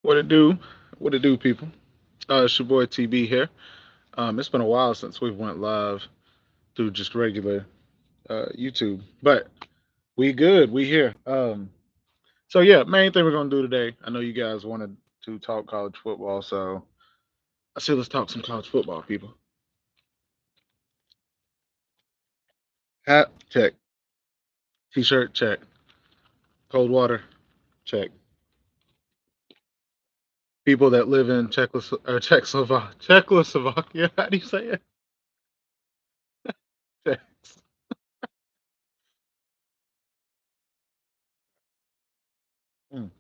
What it do? What it do, people? It's your boy TB here. It's been a while since we went live through just regular YouTube, but we good. We here. So yeah, main thing we're gonna do today. I know you guys wanted to talk college football, so I say let's talk some college football, people. Hat check, t-shirt check, cold water check. People that live in Czechoslovakia. How do you say it? Czechs. Mm,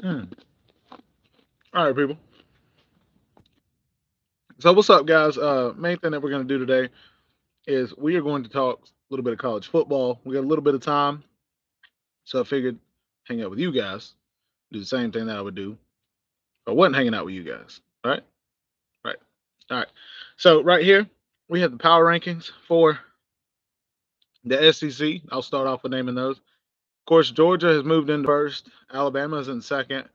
mm. All right, people. So what's up, guys? Main thing that we're gonna do today is we are going to talk a little bit of college football. We got a little bit of time, so I figured hang out with you guys, do the same thing that I would do if I wasn't hanging out with you guys. All right, right, all right. So right here we have the power rankings for the SEC. I'll start off with naming those. Of course, Georgia has moved into first. Alabama is in second.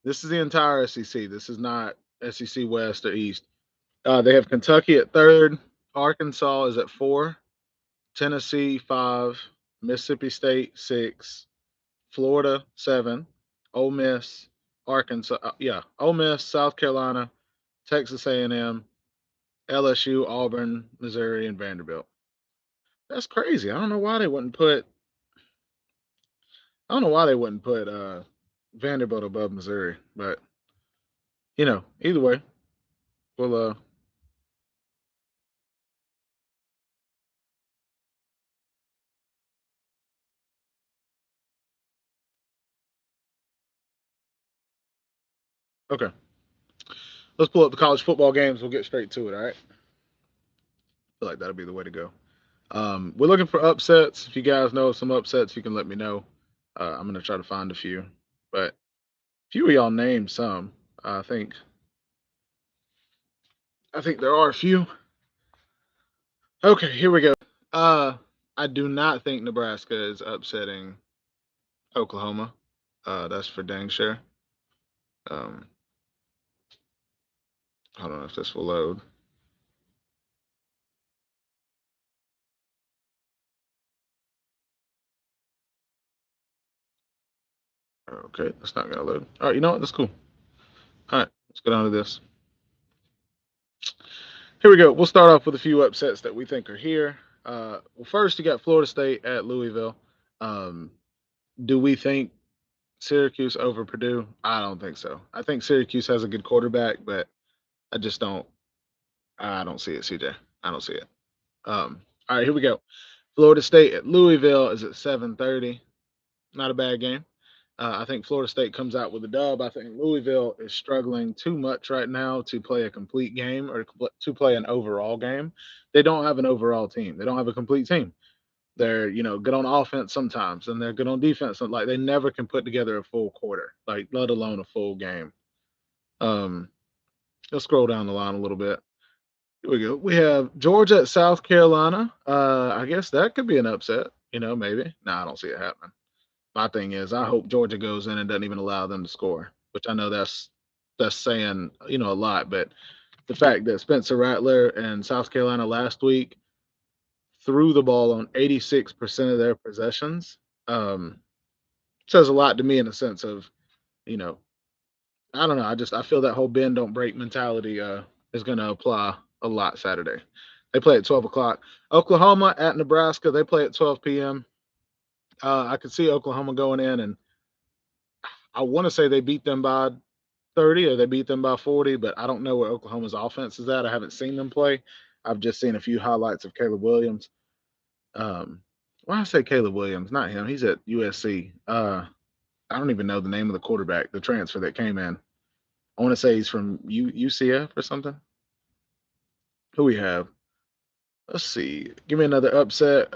This is the entire SEC. This is not SEC West or East. They have Kentucky at third. Arkansas is at four. Tennessee five, Mississippi State six, Florida seven, Ole Miss, Arkansas, Ole Miss, South Carolina, Texas A&M, LSU, Auburn, Missouri, and Vanderbilt. That's crazy. I don't know why they wouldn't put. I don't know why they wouldn't put Vanderbilt above Missouri, but either way, we'll okay. Let's pull up the college football games. We'll get straight to it. All right. I feel like that'll be the way to go. We're looking for upsets. If you guys know some upsets, you can let me know. I'm gonna try to find a few, but a few of y'all named some. I think I think there are a few. Okay, here we go. Uh, I do not think Nebraska is upsetting Oklahoma. That's for dang sure. Um, I don't know if this will load. Okay, that's not gonna load. All right, you know what? That's cool. All right, let's get on to this. Here we go. We'll start off with a few upsets that we think are here. Well, first you got Florida State at Louisville. Um, do we think Syracuse over Purdue? I don't think so. I think Syracuse has a good quarterback, but I just don't. I don't see it, CJ. I don't see it. All right, here we go. Florida State at Louisville is at 7:30. Not a bad game. I think Florida State comes out with a dub. I think Louisville is struggling too much right now to play a complete game or to play an overall game. They don't have an overall team. They don't have a complete team. They're good on offense sometimes, and they're good on defense. Like they never can put together a full quarter, like let alone a full game. Um, let's scroll down the line a little bit. Here we go. We have Georgia at South Carolina. I guess that could be an upset. Maybe. No, I don't see it happening. My thing is, I hope Georgia goes in and doesn't even allow them to score, which I know that's saying a lot, but the fact that Spencer Rattler and South Carolina last week threw the ball on 86% of their possessions um, says a lot to me in the sense of you know I don't know. I feel that whole bend don't break mentality is going to apply a lot Saturday. They play at 12 o'clock. Oklahoma at Nebraska. They play at 12 p.m. I could see Oklahoma going in, and I want to say they beat them by 30 or they beat them by 40, but I don't know where Oklahoma's offense is at. I haven't seen them play. I've just seen a few highlights of Caleb Williams. Um, why I say Caleb Williams? Not him. He's at USC. I don't even know the name of the quarterback, the transfer that came in. I want to say he's from UCF or something. Who we have? Let's see. Give me another upset.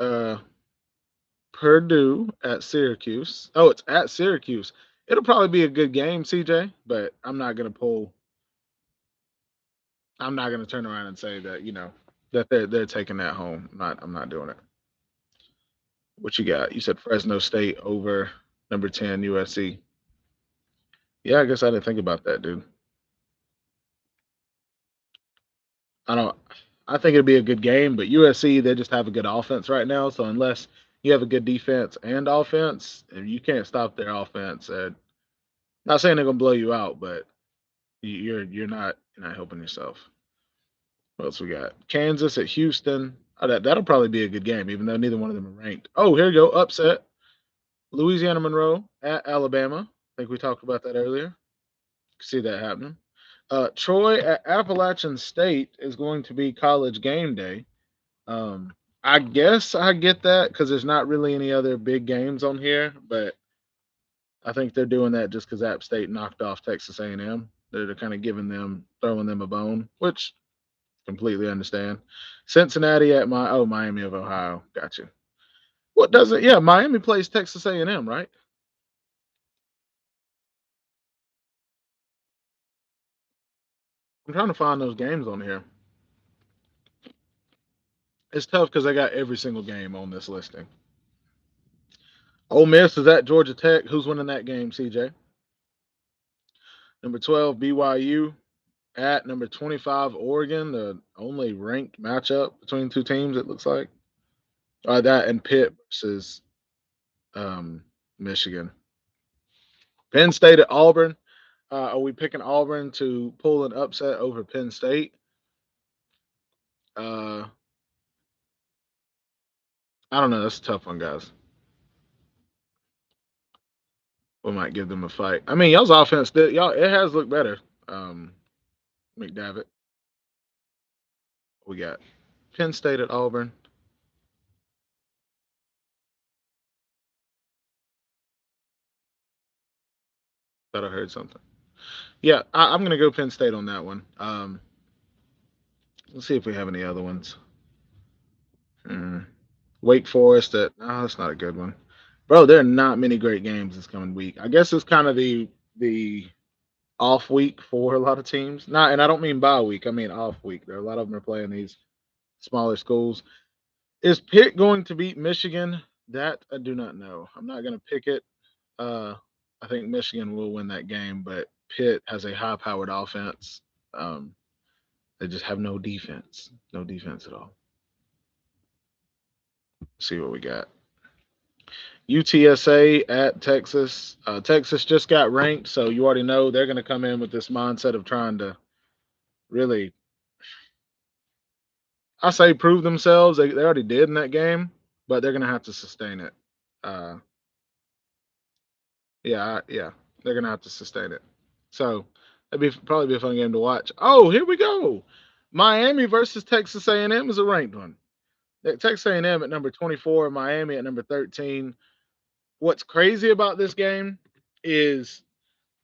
Purdue at Syracuse. Oh, it's at Syracuse. It'll probably be a good game, CJ, but I'm not gonna turn around and say that, that they're taking that home. I'm not doing it. What you got? You said Fresno State over number 10 USC. Yeah, I guess I didn't think about that, dude. I don't. I think it'd be a good game, but USC they just have a good offense right now. So unless you have a good defense and offense, and you can't stop their offense, not saying they're gonna blow you out, but you're not helping yourself. What else we got? Kansas at Houston. Oh, that'll probably be a good game, even though neither one of them are ranked. Oh, here you go. Upset. Louisiana Monroe at Alabama. I think we talked about that earlier. See that happening. Troy at Appalachian State is going to be college game day. Um, I guess I get that because there's not really any other big games on here, but I think they're doing that just because App State knocked off Texas A&M. They're kind of throwing them a bone, which completely understand. Cincinnati at Miami of Ohio. Gotcha. What does it? Yeah, Miami plays Texas A&M, right? I'm trying to find those games on here. It's tough because I got every single game on this listing. Ole Miss is at Georgia Tech. Who's winning that game, CJ? Number 12, BYU at number 25, Oregon. The only ranked matchup between two teams, it looks like. That and Pitt versus um, Michigan. Penn State at Auburn. Are we picking Auburn to pull an upset over Penn State? Uh, I don't know. That's a tough one, guys. We might give them a fight. I mean, y'all's offense, y'all, it has looked better. McDavitt. We got Penn State at Auburn. Thought I heard something. Yeah, I'm gonna go Penn State on that one. Let's see if we have any other ones. Hmm. Wake Forest at no, that's not a good one, bro. There are not many great games this coming week. I guess it's kind of the off week for a lot of teams. Not, and I don't mean bye week. I mean off week. There are a lot of them are playing these smaller schools. Is Pitt going to beat Michigan? That I do not know. I'm not going to pick it. Uh, I think Michigan will win that game, but Pitt has a high-powered offense. Um, they just have no defense. No defense at all. Let's see what we got. UTSA at Texas. Texas just got ranked, so you already know they're going to come in with this mindset of trying to really, I say, prove themselves. They already did in that game, but they're going to have to sustain it. Uh, yeah, they're going to have to sustain it. So probably be a fun game to watch. Oh, here we go. Miami versus Texas A&M is a ranked one. Texas A&M at number 24, Miami at number 13. What's crazy about this game is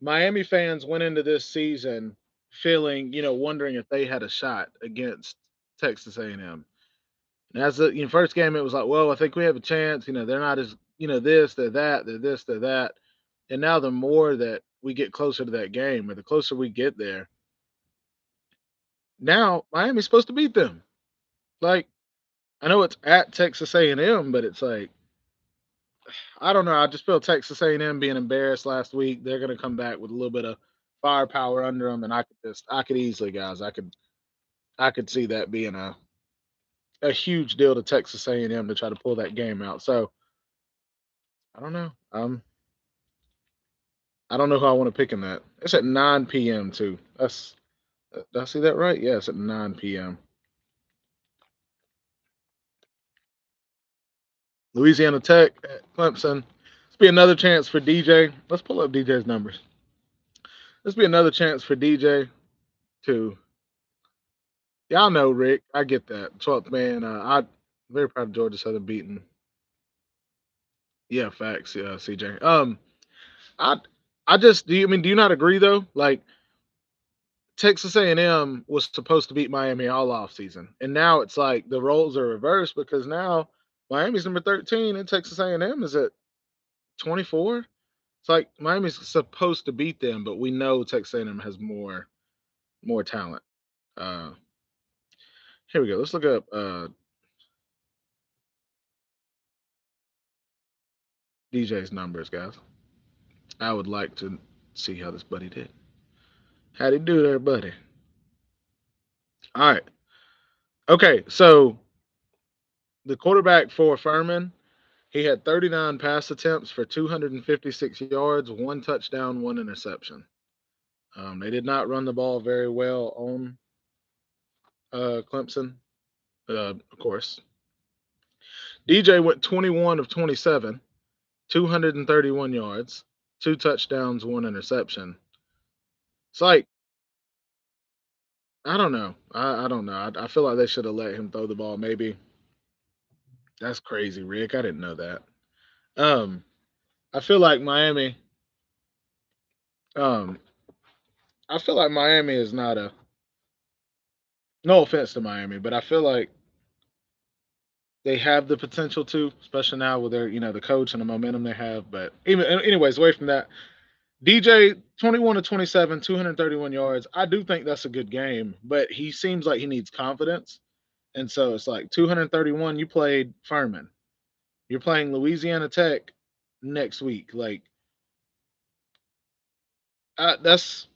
Miami fans went into this season feeling, wondering if they had a shot against Texas A&M. And as the first game, it was like, well, I think we have a chance. They're not as, this, they're that, they're this, they're that. And now the more that we get closer to that game, or the closer we get there, now Miami's supposed to beat them. Like, I know it's at Texas A&M, but it's like, I don't know. I just feel Texas A&M being embarrassed last week. They're going to come back with a little bit of firepower under them, and I could easily, guys, I could see that being a huge deal to Texas A&M to try to pull that game out. So I don't know. I don't know who I want to pick in that. It's at 9 p.m. too. Did I see that right? Yeah, it's at 9 p.m. Louisiana Tech at Clemson. This be another chance for DJ. Let's pull up DJ's numbers. This be another chance for DJ to. Y'all know Rick. I get that. 12th man. I'm very proud of Georgia Southern beating. Yeah, facts. Yeah, CJ. I I just do you not agree though? Like Texas A&M was supposed to beat Miami all off season, and now it's like the roles are reversed because now Miami's number 13 and Texas A&M is at 24. It's like Miami's supposed to beat them, but we know Texas A&M has more talent. Uh, Here we go. Let's look up DJ's numbers, guys. I would like to. See how this buddy did. How'd he do there, buddy? All right. Okay, so the quarterback for Furman, he had 39 pass attempts for 256 yards, one touchdown, one interception. They did not run the ball very well on Clemson, of course. DJ went 21 of 27, 231 yards, two touchdowns, one interception. It's like, I don't know. I don't know. I feel like they should have let him throw the ball. Maybe that's crazy, Rick. I didn't know that. Um, I feel like Miami. Um, I feel like Miami is not a. No offense to Miami, but I feel like they have the potential to, especially now with their, the coach and the momentum they have. But even, anyways, away from that, DJ 21 to 27, 231 yards. I do think that's a good game, but he seems like he needs confidence. And so it's like 231. You played Furman. You're playing Louisiana Tech next week. Like that's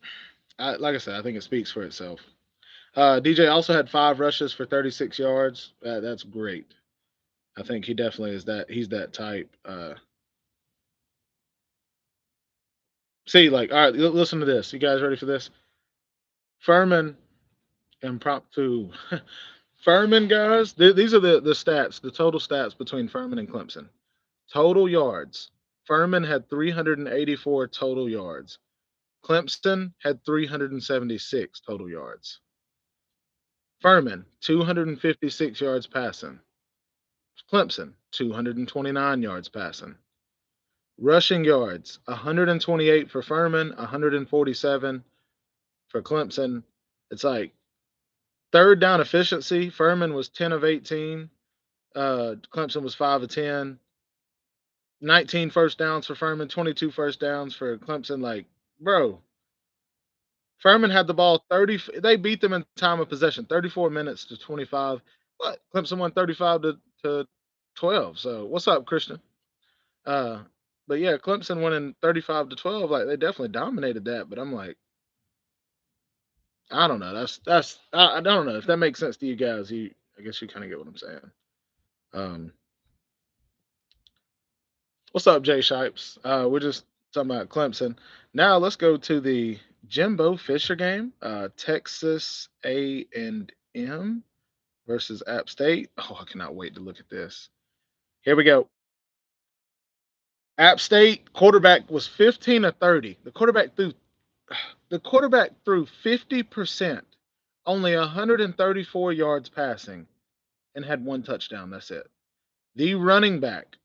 like I said, I think it speaks for itself. DJ also had 5 rushes for 36 yards. That's great. I think he definitely is that. He's that type. See, like, all right, listen to this. You guys ready for this? Furman impromptu. Furman guys, these are the stats, the total stats between Furman and Clemson. Total yards. Furman had 384 total yards. Clemson had 376 total yards. Furman, 256 yards passing. Clemson, 229 yards passing. Rushing yards, 128 for Furman, 147 for Clemson. It's like third down efficiency. Furman was 10 of 18. Clemson was 5 of 10. 19 first downs for Furman, 22 first downs for Clemson. Like, bro, Furman had the ball 30. They beat them in time of possession, 34 minutes to 25. But Clemson won 35 to 12. So what's up, Christian? Uh, but yeah, Clemson winning 35 to 12. Like they definitely dominated that. But I'm like, I don't know. I don't know if that makes sense to you guys. I guess you kind of get what I'm saying. Um, what's up, Jay Shipes? We're just talking about Clemson. Now let's go to the Jimbo Fisher game. Texas A&M versus App State. Oh, I cannot wait to look at this. Here we go. App State quarterback was 15 of 30. The quarterback threw 50%, only 134 yards passing, and had one touchdown. That's it. The running back,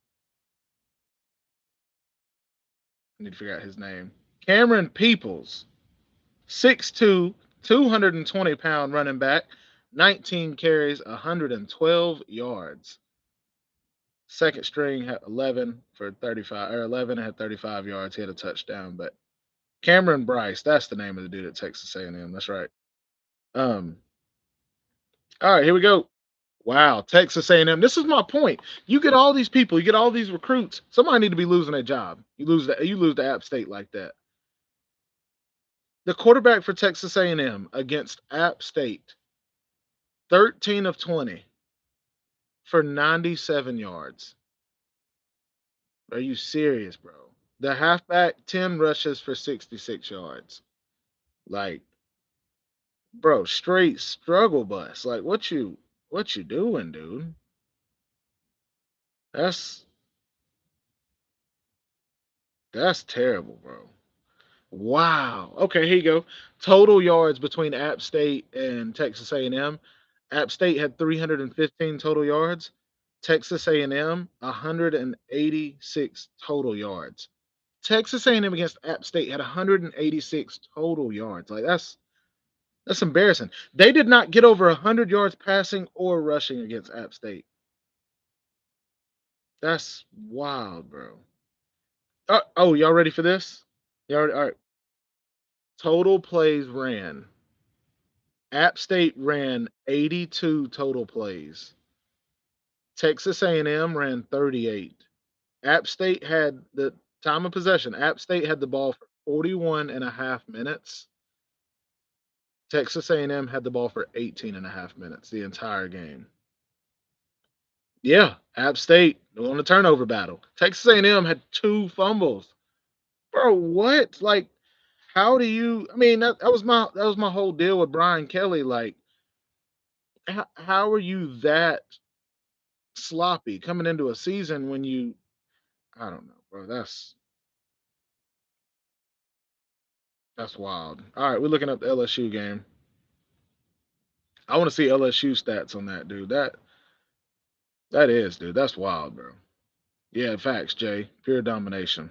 I need to figure out his name. Cameron Peoples, 6'2", 220-pound running back, 19 carries, 112 yards. Second string had 11 for 35, or 11 and had 35 yards. He had a touchdown, but Cameron Bryce, that's the name of the dude at Texas A&M. That's right. Um, all right, here we go. Wow, Texas A&M. This is my point. You get all these people, you get all these recruits. Somebody need to be losing their job. You lose the App State like that. The quarterback for Texas A&M against App State, 13 of 20 for 97 yards. Are you serious, bro? The halfback, 10 rushes for 66 yards. Like, bro, straight struggle bus. Like, what you doing, dude? That's that's terrible, bro. Wow. Okay, here you go. Total yards between App State and Texas A&M. App State had 315 total yards. Texas A&M 186 total yards. Texas A&M against App State had 186 total yards. Like that's embarrassing. They did not get over 100 yards passing or rushing against App State. That's wild, bro. Oh, y'all ready for this? All right. Total plays ran. App State ran 82 total plays. Texas A&M ran 38. App State had the time of possession. App State had the ball for 41 and a half minutes. Texas A&M had the ball for 18 and a half minutes the entire game. Yeah, App State on the turnover battle. Texas A&M had two fumbles. Bro, what? Like, how do you? I mean, that was my whole deal with Brian Kelly. Like, how are you that sloppy coming into a season when you? I don't know, bro. That's wild. All right, we're looking up the LSU game. I want to see LSU stats on that, dude. That is, dude. That's wild, bro. Yeah, facts, Jay. Pure domination.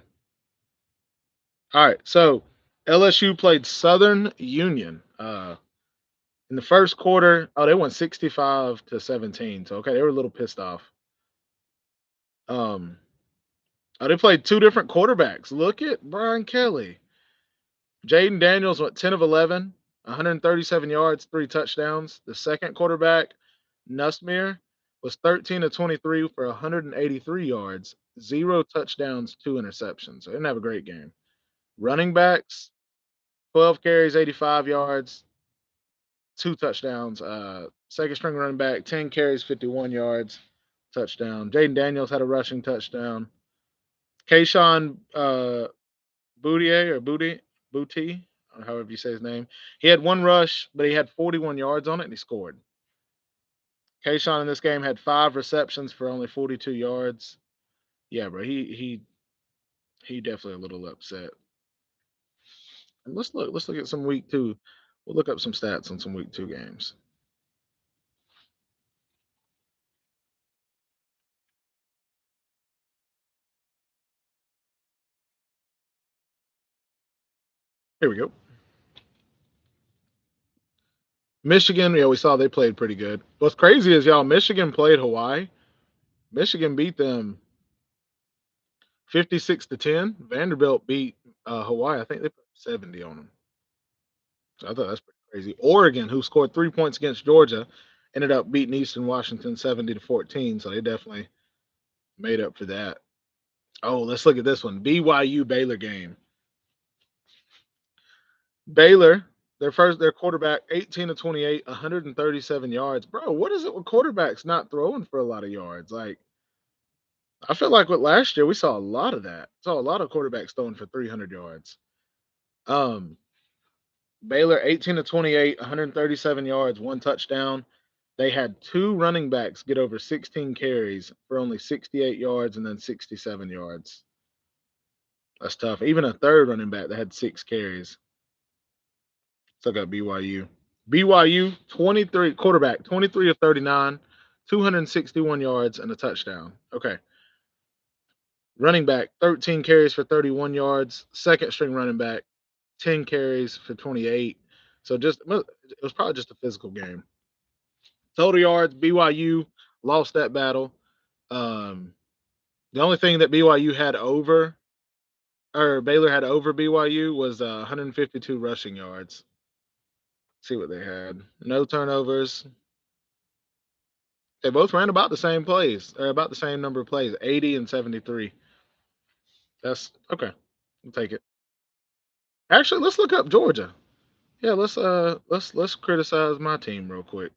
All right, so LSU played Southern Union. In the first quarter, oh, they won 65-17. So okay, they were a little pissed off. Um, oh, they played two different quarterbacks. Look at Brian Kelly. Jaden Daniels went 10 of 11, 137 yards, three touchdowns. The second quarterback, Nussmere, was 13 of 23 for 183 yards, zero touchdowns, two interceptions. So they didn't have a great game. Running backs, 12 carries, 85 yards, two touchdowns. Second string running back, 10 carries, 51 yards, touchdown. Jaden Daniels had a rushing touchdown. Kayshawn Booty, or however you say his name. He had one rush, but he had 41 yards on it and he scored. Kayshawn in this game had five receptions for only 42 yards. Yeah, bro, he definitely a little upset. And let's look at some week two. We'll look up some stats on some week two games. Here we go. Michigan, yeah, we saw they played pretty good. What's crazy is y'all, Michigan played Hawaii. Michigan beat them 56-10. Vanderbilt beat Hawaii. I think they put 70 on them. So I thought that's pretty crazy. Oregon, who scored 3 points against Georgia, ended up beating Eastern Washington 70-14. So they definitely made up for that. Oh, let's look at this one. BYU Baylor game. Baylor, their quarterback, 18 to 28, 137 yards. Bro, what is it with quarterbacks not throwing for a lot of yards? Like, I feel like with last year, we saw a lot of that. Saw a lot of quarterbacks throwing for 300 yards. Um, Baylor, 18 to 28, 137 yards, one touchdown. They had two running backs get over 16 carries for only 68 yards and then 67 yards. That's tough. Even a third running back that had six carries. So I got BYU. BYU, 23 quarterback, 23 of 39, 261 yards and a touchdown. Okay. Running back, 13 carries for 31 yards. Second string running back, 10 carries for 28. So it was probably just a physical game. Total yards, BYU lost that battle. Um, the only thing that BYU had over, or Baylor had over BYU was 152 rushing yards. Let's see what they had. No turnovers. They both ran about the same plays, or about the same number of plays, 80 and 73. That's okay. We'll take it. Actually, let's look up Georgia. Yeah, let's criticize my team real quick.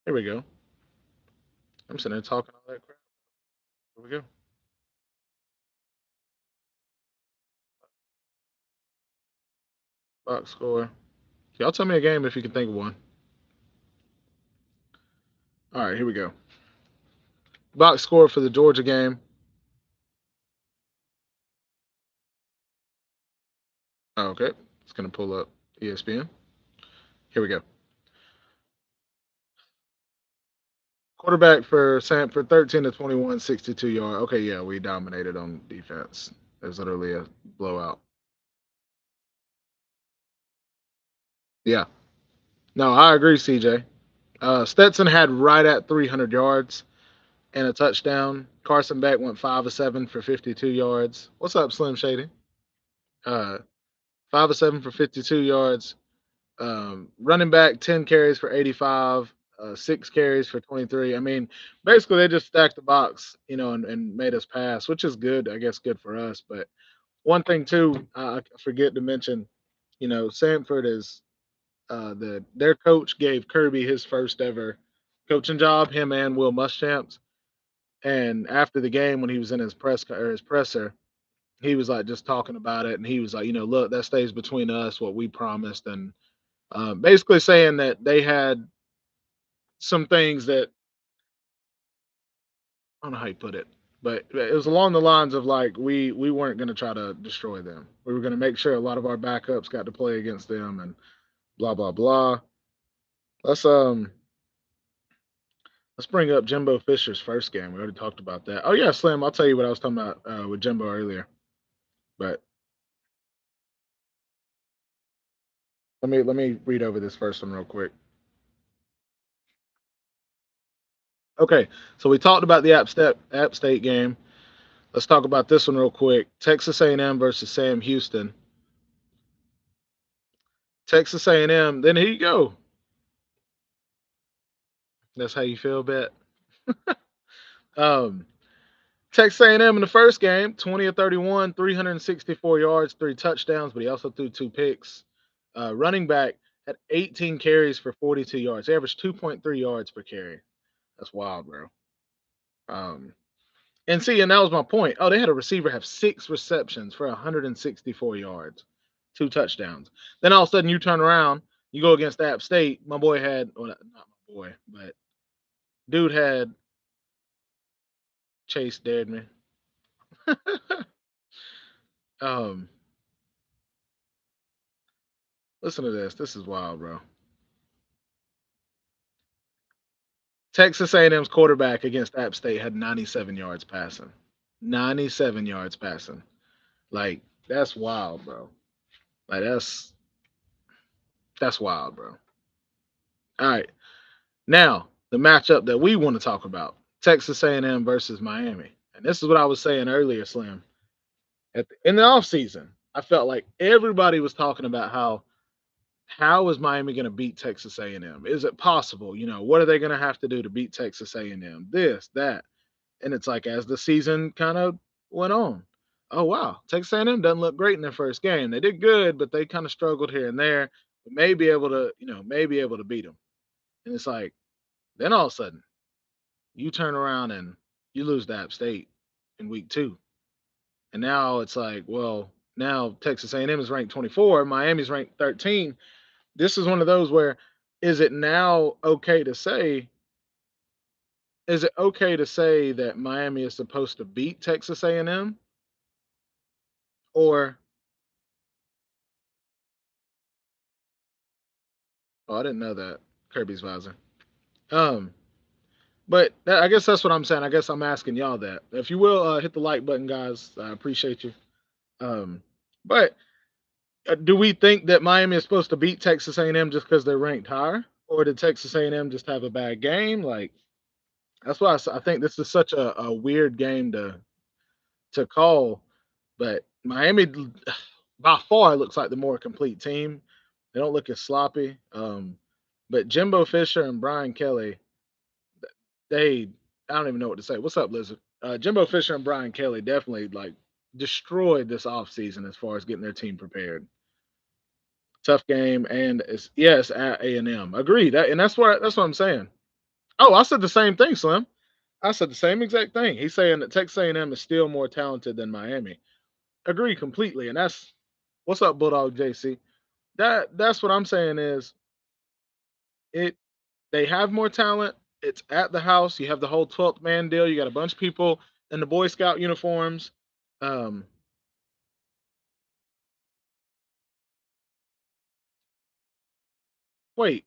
Here we go. I'm sitting there talking all that crap. Here we go. Box score. Y'all tell me a game if you can think of one. All right, here we go. Box score for the Georgia game. Oh, okay, it's gonna pull up ESPN. Here we go. Quarterback for Sanford, 13 to 21, 62 yard. Okay, yeah, we dominated on defense. It was literally a blowout. Yeah. No, I agree, CJ. Stetson had right at 300 yards and a touchdown. Carson Beck went 5 of 7 for 52 yards. What's up, Slim Shady? Uh, 5 of 7 for 52 yards. Running back, 10 carries for 85. six carries for 23. I mean, basically they just stacked the box, and made us pass, which is good. I guess good for us. But one thing too, I forget to mention, Sanford is their coach gave Kirby his first ever coaching job, him and Will Muschamps. And after the game, when he was in his presser, he was like just talking about it, and he was like, look, that stays between us, what we promised, and basically saying that they had some things that I don't know how you put it, but it was along the lines of like we weren't going to try to destroy them. We were going to make sure a lot of our backups got to play against them, and blah blah blah. Let's um let's bring up Jimbo Fisher's first game. We already talked about that. Oh yeah, Slim. I'll tell you what I was talking about with Jimbo earlier. But let me read over this first one real quick. Okay, so we talked about the App State game. Let's talk about this one real quick. Texas A&M versus Sam Houston. Texas A&M. Then here you go. That's how you feel, bet. Um, Texas A&M in the first game, 20 of 31, 364 yards, three touchdowns, but he also threw two picks. Running back had 18 carries for 42 yards. He averaged 2.3 yards per carry. That's wild, bro. Um, and see, and that was my point. Oh, they had a receiver have six receptions for 164 yards, two touchdowns. Then all of a sudden you turn around, you go against App State. My boy had, well, not my boy, but dude had Chase dared me. um, Listen to this. This is wild, bro. Texas A&M's quarterback against App State had 97 yards passing. 97 yards passing. Like that's wild, bro. Like that's wild, bro. All right. Now, the matchup that we want to talk about. Texas A&M versus Miami. And this is what I was saying earlier, Slim. In the offseason, I felt like everybody was talking about how is Miami going to beat Texas A&M? Is it possible? What are they going to have to do to beat Texas A&M? This, that. And it's like as the season kind of went on, oh wow, Texas A&M doesn't look great in their first game. They did good, but they kind of struggled here and there. But may be able to, beat them. And it's like then all of a sudden you turn around and you lose to App State in week two, and now it's like, well, now Texas A&M is ranked 24, Miami's ranked 13. This is one of those where is it now okay to say? Is it okay to say that Miami is supposed to beat Texas A&M, or oh, I didn't know that Kirby's visor. Um, but I guess that's what I'm saying. I guess I'm asking y'all that. If you will, hit the like button, guys. I appreciate you. Um, but do we think that Miami is supposed to beat Texas A&M just because they're ranked higher, or did Texas A&M just have a bad game? Like that's why I think this is such a weird game to call. But Miami, by far, looks like the more complete team. They don't look as sloppy. But Jimbo Fisher and Brian Kelly, they I don't even know what to say. What's up, Lizard? Jimbo Fisher and Brian Kelly definitely like destroyed this offseason as far as getting their team prepared. Tough game, and it's yes at A&M. Agreed, and that's what I'm saying. Oh, I said the same thing, Slim. I said the same exact thing. He's saying that Texas A&M is still more talented than Miami. Agree completely, and that's what's up, Bulldog JC. That's what I'm saying is it. They have more talent. It's at the house. You have the whole 12th man deal. You got a bunch of people in the Boy Scout uniforms. Um, Wait,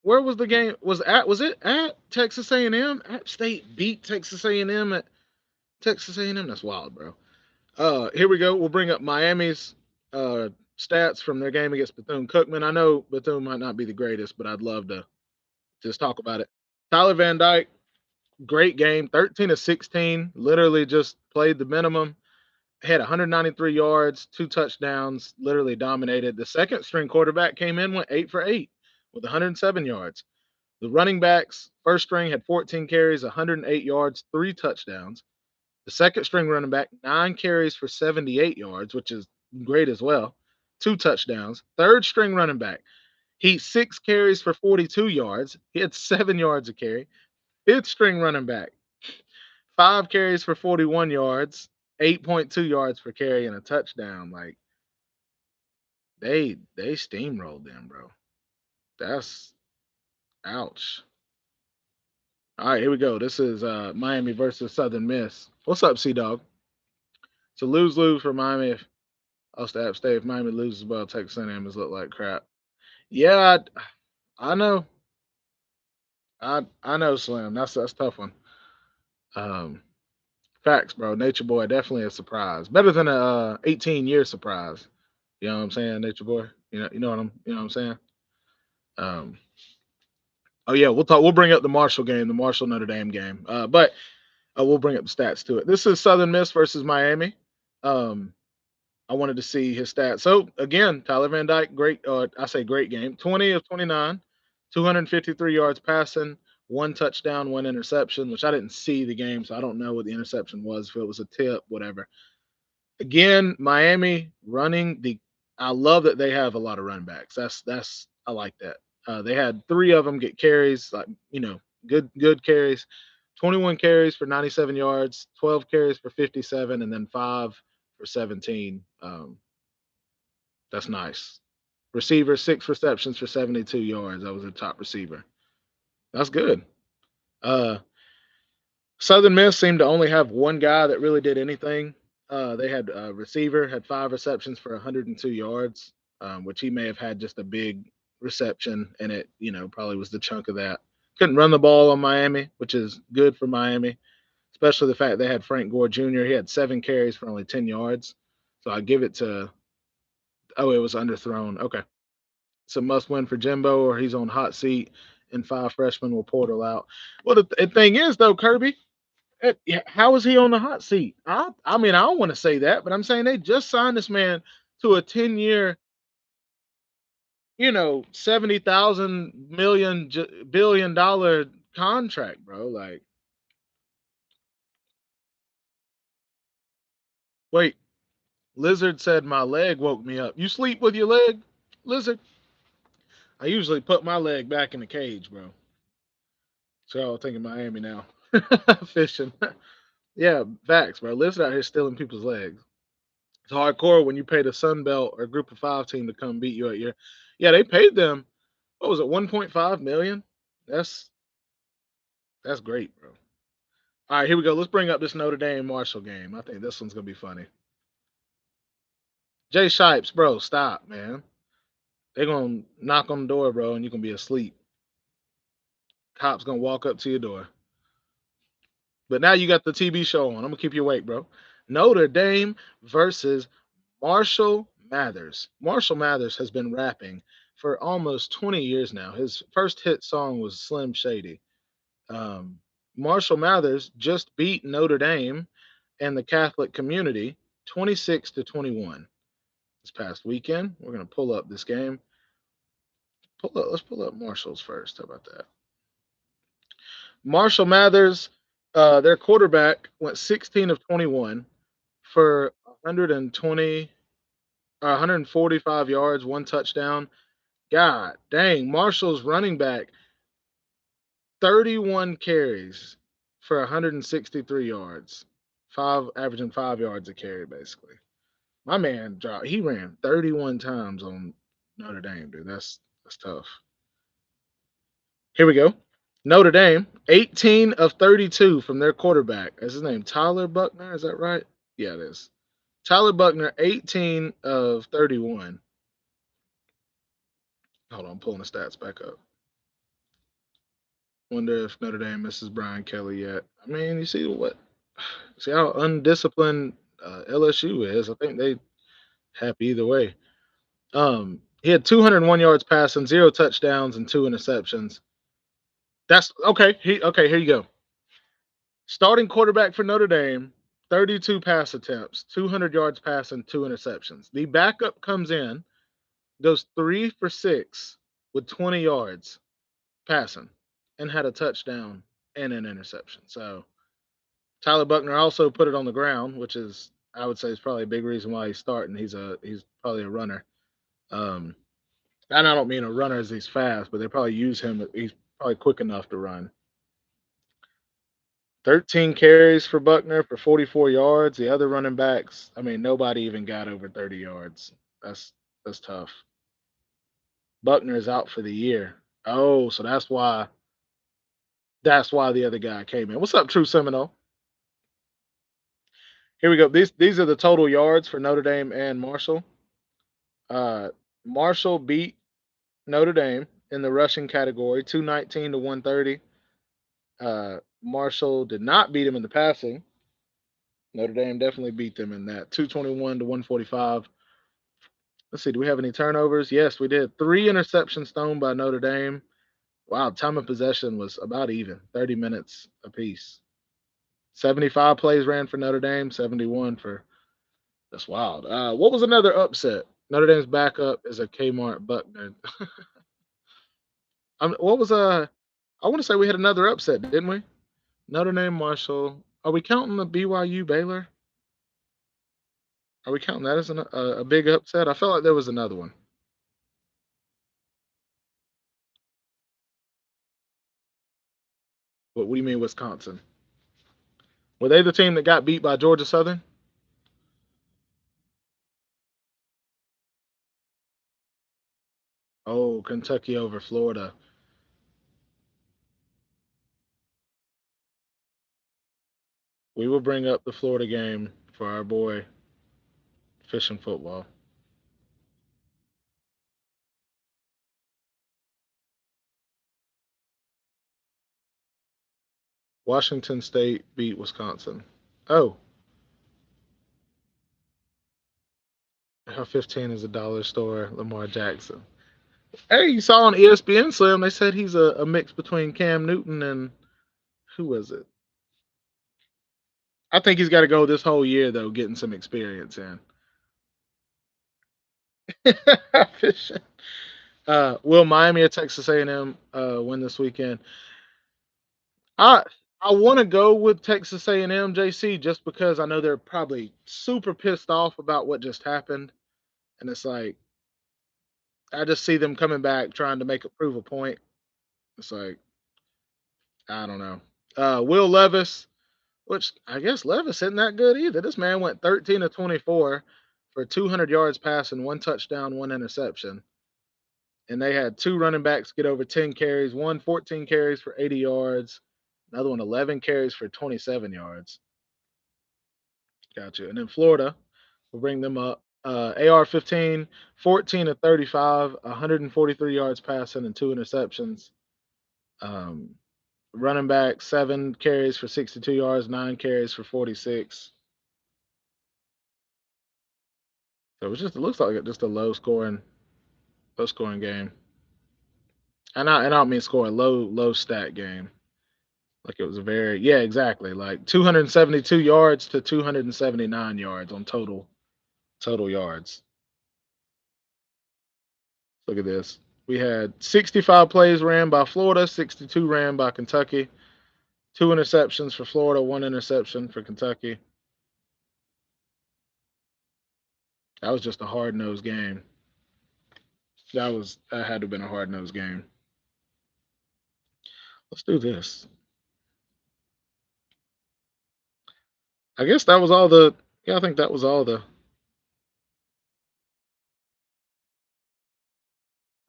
where was the game? Was it at Texas A&M? App State beat Texas A&M at Texas A&M. That's wild, bro. Here we go. We'll bring up Miami's stats from their game against Bethune Cookman. I know Bethune might not be the greatest, but I'd love to just talk about it. Tyler Van Dyke, great game, 13 of 16, literally just played the minimum. Had 193 yards, two touchdowns, literally dominated. The second string quarterback came in, went 8 for 8 with 107 yards. The running backs, first string had 14 carries, 108 yards, three touchdowns. The second string running back, 9 carries for 78 yards, which is great as well, two touchdowns. Third string running back, he 6 carries for 42 yards. He had 7 yards a carry. Fifth string running back, 5 carries for 41 yards, 8.2 yards per carry, and a touchdown. Like they steamrolled them, bro. That's ouch. All right, here we go. This is Miami versus Southern Miss. What's up, Sea Dog? It's a lose lose for Miami. If I'll App State, if Miami loses, well, Texas A&M look like crap. Yeah, I know. I know, Slim. That's a tough one. Um, Facts, bro. Nature Boy definitely a surprise. Better than a 18-year surprise. You know what I'm saying, Nature Boy. You know what I'm saying. Um, oh yeah, we'll talk. We'll bring up the Marshall game, the Marshall Notre Dame game. But we'll bring up the stats to it. This is Southern Miss versus Miami. Um, I wanted to see his stats. So again, Tyler Van Dyke, great. I say great game. 20 of 29, 253 yards passing, one touchdown, one interception. Which I didn't see the game, so I don't know what the interception was. If it was a tip, whatever. Again, Miami running the. I love that they have a lot of run backs. That's I like that. They had three of them get carries, like good carries. 21 carries for 97 yards, 12 carries for 57, and then five for 17. That's nice. Receiver, 6 receptions for 72 yards. That was a top receiver. That's good. Uh, Southern Miss seemed to only have one guy that really did anything. They had a receiver, had 5 receptions for 102 yards, which he may have had just a big reception, and it, probably was the chunk of that. Couldn't run the ball on Miami, which is good for Miami, especially the fact they had Frank Gore Jr. He had 7 carries for only 10 yards. So I give it to, oh, it was underthrown. Okay. It's a must win for Jimbo, or he's on hot seat, and 5 freshmen will portal out. Well, the thing is, though, Kirby, how is he on the hot seat? I mean, I don't want to say that, but I'm saying they just signed this man to a 10-year, 70,000 million billion dollar contract, bro. Like, wait, Lizard said my leg woke me up. You sleep with your leg, Lizard? I usually put my leg back in the cage, bro. So I'm thinking Miami now. Fishing. Yeah, facts, bro. Lizard out here stealing people's legs. It's hardcore when you pay the Sun Belt or Group of Five team to come beat you at your. Yeah, they paid them. What was it? 1.5 million. That's that's great, bro. All right, here we go. Let's bring up this Notre Dame Marshall game. I think this one's gonna be funny. Jay Shipes, bro, stop, man. They're gonna knock on the door, bro, and you can be asleep. Cops gonna walk up to your door. But now you got the TV show on. I'm gonna keep you awake, bro. Notre Dame versus Marshall Mathers. Marshall Mathers has been rapping for almost 20 years now. His first hit song was Slim Shady. Um, Marshall Mathers just beat Notre Dame and the Catholic community 26-21 this past weekend. We're gonna pull up this game. Let's pull up Marshall's first. How about that? Marshall Mathers, their quarterback went 16 of 21 for 120 145 yards, one touchdown. God dang, Marshall's running back 31 carries for 163 yards, averaging 5 yards a carry basically. My man dropped. He ran 31 times on Notre Dame, dude. That's tough. Here we go. Notre Dame, 18 of 32 from their quarterback. Is his name Tyler Buckner? Is that right? Yeah, it is. Tyler Buckner, 18 of 31. Hold on, I'm pulling the stats back up. Wonder if Notre Dame misses Brian Kelly yet. I mean, you see what? See how undisciplined LSU is. I think they happy either way. He had 201 yards passing, 0 touchdowns, and 2 interceptions. That's okay. Okay. Here you go. Starting quarterback for Notre Dame, 32 pass attempts, 200 yards passing, 2 interceptions. The backup comes in, goes 3 for 6 with 20 yards passing. and had a touchdown and an interception. So Tyler Buckner also put it on the ground, which is I would say is probably a big reason why he's starting. He's probably a runner. Um, and I don't mean a runner as he's fast, but they probably use him. He's probably quick enough to run. 13 carries for Buckner for 44 yards. The other running backs, I mean, nobody even got over 30 yards. That's tough. Buckner is out for the year. Oh, so that's why the other guy came in. What's up, True Seminole? Here we go. These are the total yards for Notre Dame and Marshall. Uh, Marshall beat Notre Dame in the rushing category, 219 to 130. Marshall did not beat him in the passing. Notre Dame definitely beat them in that, 221 to 145. Let's see, do we have any turnovers? Yes, we did. Three interceptions thrown by Notre Dame. Wow, time of possession was about even, 30 minutes apiece. 75 plays ran for Notre Dame, 71 for. That's wild. What was another upset? Notre Dame's backup is a Kmart Buckner. What was I want to say we had another upset, didn't we? Notre Dame Marshall. Are we counting the BYU Baylor? Are we counting that as a big upset? I felt like there was another one. What do you mean, Wisconsin? Were they the team that got beat by Georgia Southern? Oh, Kentucky over Florida. We will bring up the Florida game for our boy fishing football. Washington State beat Wisconsin. Oh, 15 is a dollar store. Lamar Jackson. Hey, you saw on ESPN Slim, they said he's a mix between Cam Newton and who was it? I think he's got to go this whole year though, getting some experience in. Will Miami or Texas A&M win this weekend? I I want to go with Texas A&M JC just because I know they're probably super pissed off about what just happened, and it's like I just see them coming back trying to make prove a point. It's like I don't know. Will Levis, which I guess Levis isn't that good either. This man went 13 to 24 for 200 yards passing, one touchdown, one interception. And they had two running backs get over 10 carries, one 14 carries for 80 yards, another one 11 carries for 27 yards. Gotcha. And then Florida, we'll bring them up. AR 15, 14 to 35, 143 yards passing and two interceptions. Um, Running back, seven carries for 62 yards, nine carries for 46. So it looks like just a low scoring game. And I don't mean score, low stat game. Like it was a very yeah, exactly. Like 272 yards to 279 yards on total yards. Look at this. We had 65 plays ran by Florida, 62 ran by Kentucky, two interceptions for Florida, one interception for Kentucky. That was just a hard nosed game. That had to have been a hard nosed game. Let's do this. I guess that was all the yeah, I think that was all the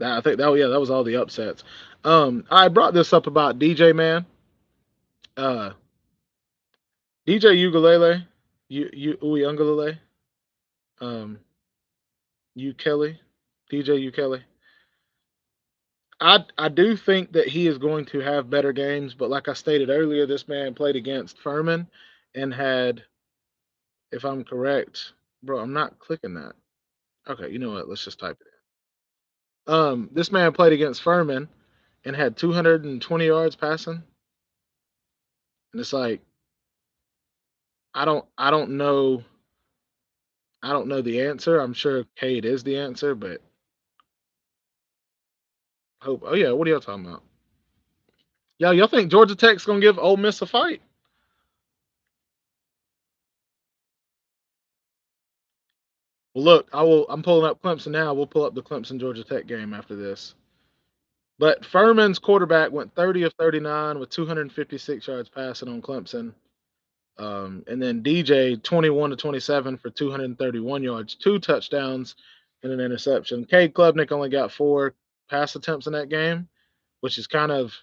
I think that yeah, that was all the upsets. I brought this up about DJ man. Uh DJ Ukulele, Uyunglele, U Kelly, DJ U Kelly. I do think that he is going to have better games, but like I stated earlier, this man played against Furman and had, if I'm correct, bro, I'm not clicking that. Okay, you know what? Let's just type it in. This man played against Furman and had 220 yards passing, and it's like I don't know the answer. I'm sure Cade is the answer, but hope. Oh yeah, what are y'all talking about? Y'all think Georgia Tech's gonna give Ole Miss a fight? Well, look, I will. I'm pulling up Clemson now. We'll pull up the Clemson Georgia Tech game after this. But Furman's quarterback went 30 of 39 with 256 yards passing on Clemson. And then DJ 21 to 27 for 231 yards, two touchdowns, and an interception. Cade Klubnik only got four pass attempts in that game, which is kind of,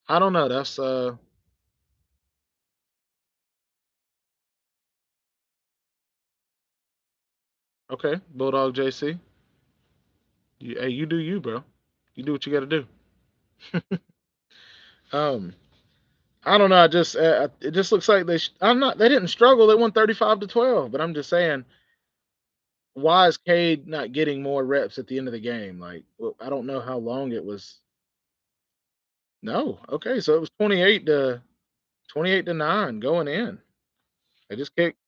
I don't know. That's okay. Bulldog JC, hey, you do you, bro. You do what you got to do. Um, I don't know. I just it just looks like I'm not. They didn't struggle. They won 35-12. But I'm just saying, why is Cade not getting more reps at the end of the game? Like, well, I don't know how long it was. No. Okay, so it was 28-9 going in. They just kicked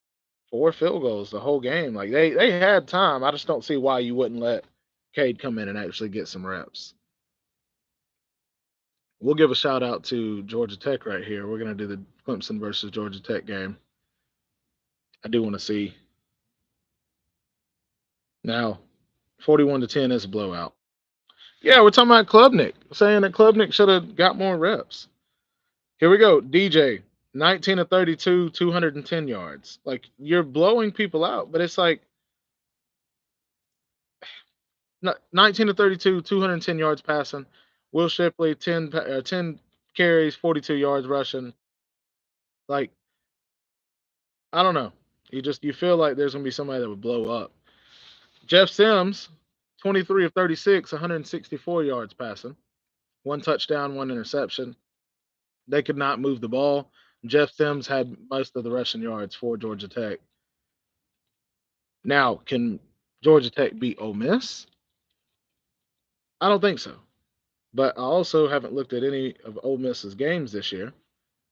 four field goals the whole game. Like they had time. I just don't see why you wouldn't let Cade come in and actually get some reps. We'll give a shout out to Georgia Tech right here. We're gonna do the Clemson versus Georgia Tech game. I do want to see now. 41-10 is a blowout. Yeah, we're talking about Klubnik, saying that Klubnik should have got more reps. Here we go. DJ, 19 of 32, 210 yards. Like, you're blowing people out, but it's like 19 to 32, 210 yards passing. Will Shipley, 10 carries, 42 yards rushing. Like, I don't know. You feel like there's gonna be somebody that would blow up. Jeff Sims, 23 of 36, 164 yards passing. One touchdown, one interception. They could not move the ball. Jeff Sims had most of the rushing yards for Georgia Tech. Now, can Georgia Tech beat Ole Miss? I don't think so. But I also haven't looked at any of Ole Miss's games this year,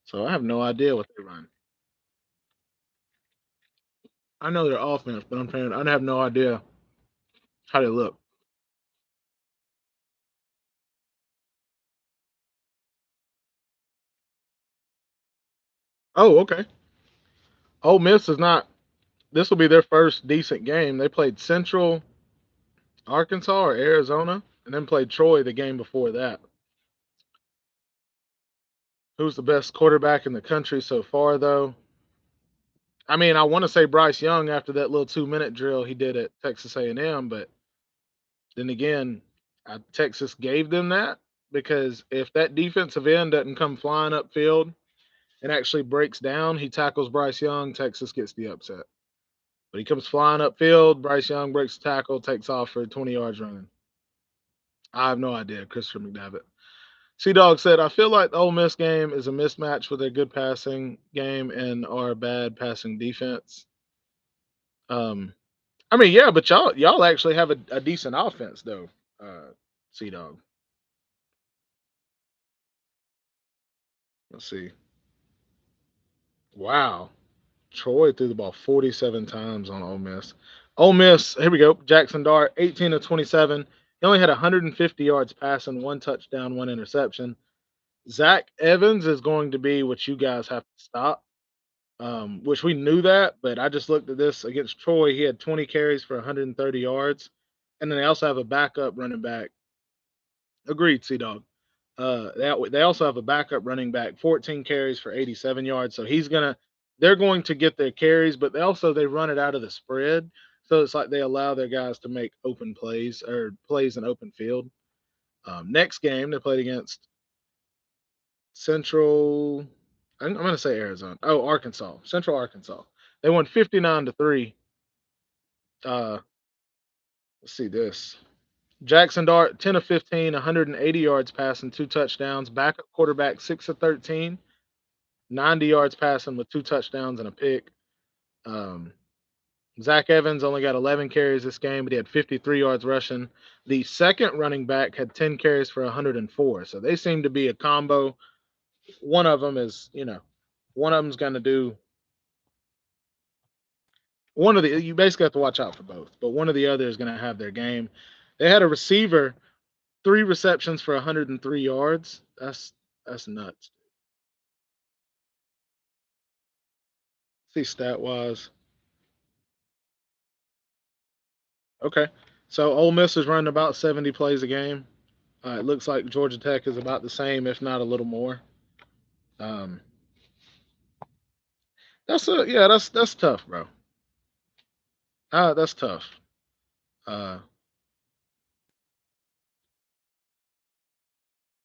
so I have no idea what they run. I know their offense, but I'm saying I have no idea how they look. Oh, okay. Ole Miss is not. This will be their first decent game. They played Central Arkansas or Arizona, and then played Troy the game before that. Who's the best quarterback in the country so far, though? I mean, I want to say Bryce Young after that little 2 minute drill he did at Texas A&M, but then again, Texas gave them that because if that defensive end doesn't come flying upfield and actually breaks down, he tackles Bryce Young, Texas gets the upset. But he comes flying upfield, Bryce Young breaks the tackle, takes off for 20 yards running. I have no idea. Christopher McDavitt. Sea Dog said, I feel like the Ole Miss game is a mismatch with their good passing game and our bad passing defense. Um, I mean, yeah, but y'all actually have a decent offense though, Sea Dog. Let's see. Wow. Troy threw the ball 47 times on Ole Miss. Ole Miss, here we go. Jackson Dart, 18 of 27. He only had 150 yards passing, one touchdown, one interception. Zach Evans is going to be what you guys have to stop, which we knew that, but I just looked at this against Troy. He had 20 carries for 130 yards. And then they also have a backup running back. Agreed, Sea Dog. They also have a backup running back, 14 carries for 87 yards. So they're going to get their carries, but they run it out of the spread. So it's like they allow their guys to make open plays or plays in open field. Next game they played against Central. I'm going to say Arizona. Oh, Arkansas, Central Arkansas. They won 59-3. Uh, let's see this. Jackson Dart, 10 of 15, 180 yards passing, two touchdowns. Backup quarterback, 6 of 13, 90 yards passing with two touchdowns and a pick. Um, Zach Evans only got 11 carries this game, but he had 53 yards rushing. The second running back had 10 carries for 104. So they seem to be a combo. One of them is, one of them's going to do one of the, you basically have to watch out for both, but one of the other is going to have their game. They had a receiver 3 receptions for 103 yards. That's nuts. See stat wise. Okay. So Ole Miss is running about 70 plays a game. It looks like Georgia Tech is about the same, if not a little more. Um, that's tough, bro. That's tough. Uh,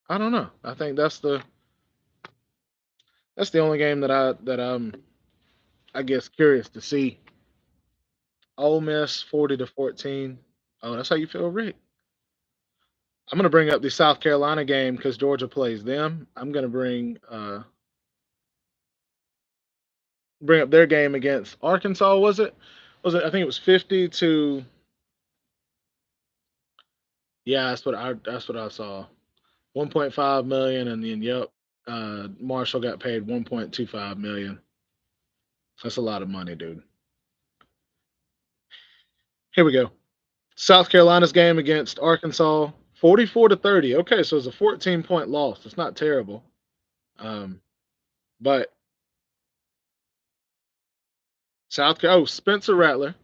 I don't know. I think that's the only game that I'm I guess curious to see. Ole Miss 40-14. Oh, that's how you feel, Rick. I'm gonna bring up the South Carolina game because Georgia plays them. I'm gonna bring up their game against Arkansas. Was it? Was it? I think it was 50 to. Yeah, that's what I saw. 1.5 million, and then yep, Marshall got paid 1.25 million. That's a lot of money, dude. Here we go. South Carolina's game against Arkansas, 44-30. Okay, so it's a 14-point loss. It's not terrible. Um, but Spencer Rattler.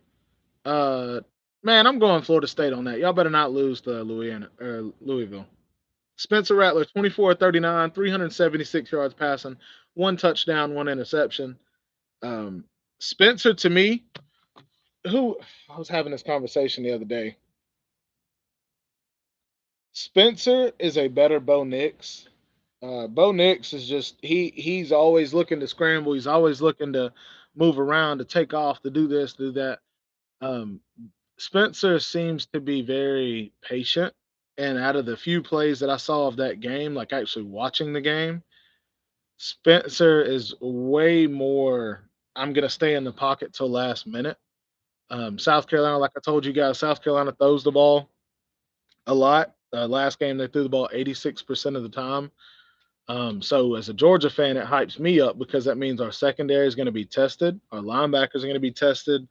Uh, man, I'm going Florida State on that. Y'all better not lose to Louisiana or Louisville. Spencer Rattler, 24-39, 376 yards passing, one touchdown, one interception. Um, Spencer, to me, who I was having this conversation the other day. Spencer is a better Bo Nix. Bo Nix is just he's always looking to scramble. He's always looking to move around, to take off, to do this, do that. Um, Spencer seems to be very patient. And out of the few plays that I saw of that game, like actually watching the game, Spencer is way more. I'm gonna stay in the pocket till last minute. South Carolina, like I told you guys, South Carolina throws the ball a lot. Last game they threw the ball 86% of the time. So as a Georgia fan, it hypes me up because that means our secondary is going to be tested, our linebackers are going to be tested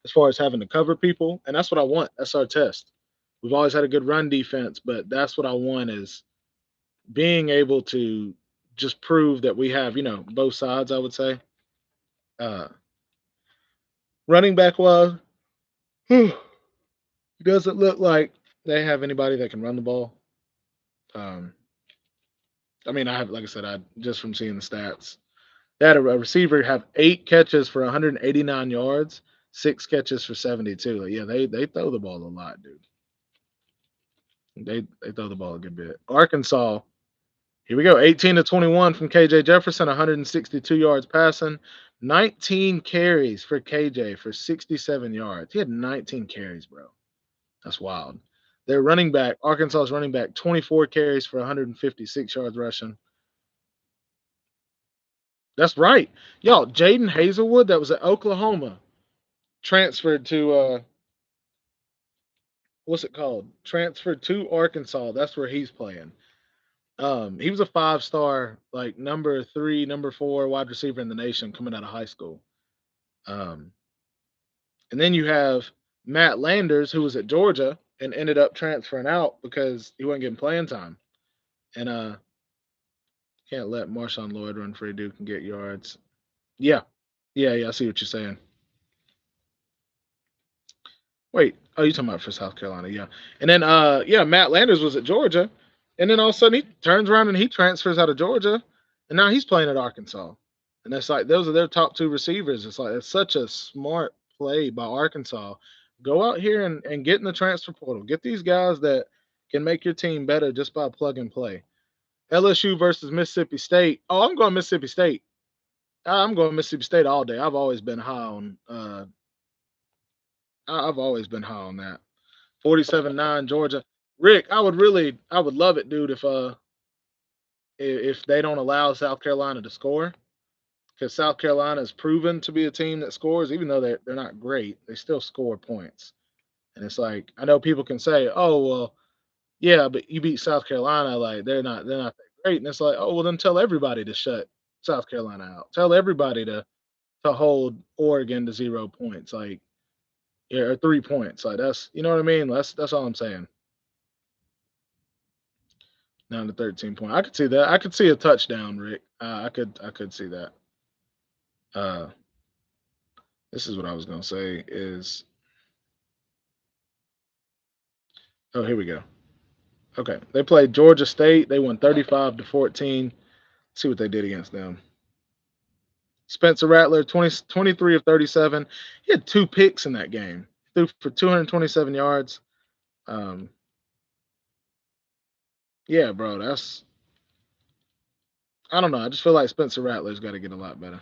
as far as having to cover people, and that's what I want. That's our test. We've always had a good run defense, but that's what I want is being able to just prove that we have, both sides. I would say, uh, running back wise, it doesn't look like they have anybody that can run the ball. Um, I mean, I have, like I said, I just from seeing the stats, they had a receiver have 8 catches for 189 yards, 6 catches for 72. Like, yeah, they throw the ball a lot, dude. They throw the ball a good bit. Arkansas, here we go, 18-21 from KJ Jefferson, 162 yards passing, 19 carries for KJ for 67 yards. He had 19 carries, bro. That's wild. Their running back, Arkansas's running back, 24 carries for 156 yards rushing. That's right. Y'all, Jaden Hazelwood, that was at Oklahoma, transferred to what's it called? Transferred to Arkansas. That's where he's playing. He was a 5-star, like number 3, number 4 wide receiver in the nation coming out of high school. Um, and then you have Matt Landers, who was at Georgia and ended up transferring out because he wasn't getting playing time. And can't let Marshawn Lloyd run free. Duke and get yards. Yeah, yeah. I see what you're saying. Wait, oh, you talking about for South Carolina? Yeah, and then yeah, Matt Landers was at Georgia, and then all of a sudden he turns around and he transfers out of Georgia, and now he's playing at Arkansas, and it's like those are their top 2 receivers. It's like it's such a smart play by Arkansas. Go out here and get in the transfer portal. Get these guys that can make your team better just by plug and play. LSU versus Mississippi State. Oh, I'm going Mississippi State. I'm going Mississippi State all day. I've always been high on. I've always been high on that. 47-9 Georgia. Rick, I would love it, dude, if they don't allow South Carolina to score, because South Carolina is proven to be a team that scores, even though they're not great, they still score points. And it's like I know people can say, oh well, yeah, but you beat South Carolina, like they're not that great, and it's like, oh well, then tell everybody to shut South Carolina out. Tell everybody to hold Oregon to 0 points, like yeah, or 3 points, like that's you know what I mean. That's all I'm saying. down to 13 point. I could see that. I could see a touchdown, Rick. I could see that. Uh, this is what I was gonna say is oh here we go. Okay, they played Georgia State. They won 35-14. See what they did against them. Spencer Rattler, 23 of 37. He had two picks in that game. Threw for 227 yards. Um, yeah, bro, that's I don't know. I just feel like Spencer Rattler's got to get a lot better.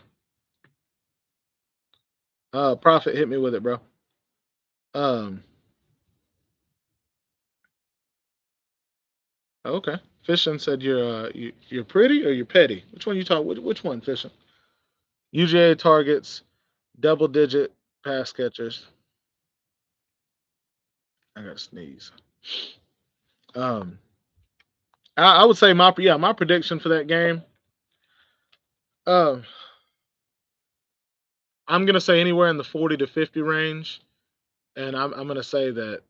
Profit hit me with it, bro. Um, okay. Fishing said you're pretty or you're petty. Which one you talk? Which one, Fishing? UGA targets, double digit pass catchers. I got to sneeze. Um, I would say my prediction for that game. Um, I'm gonna say anywhere in the 40 to 50 range, and I'm gonna say that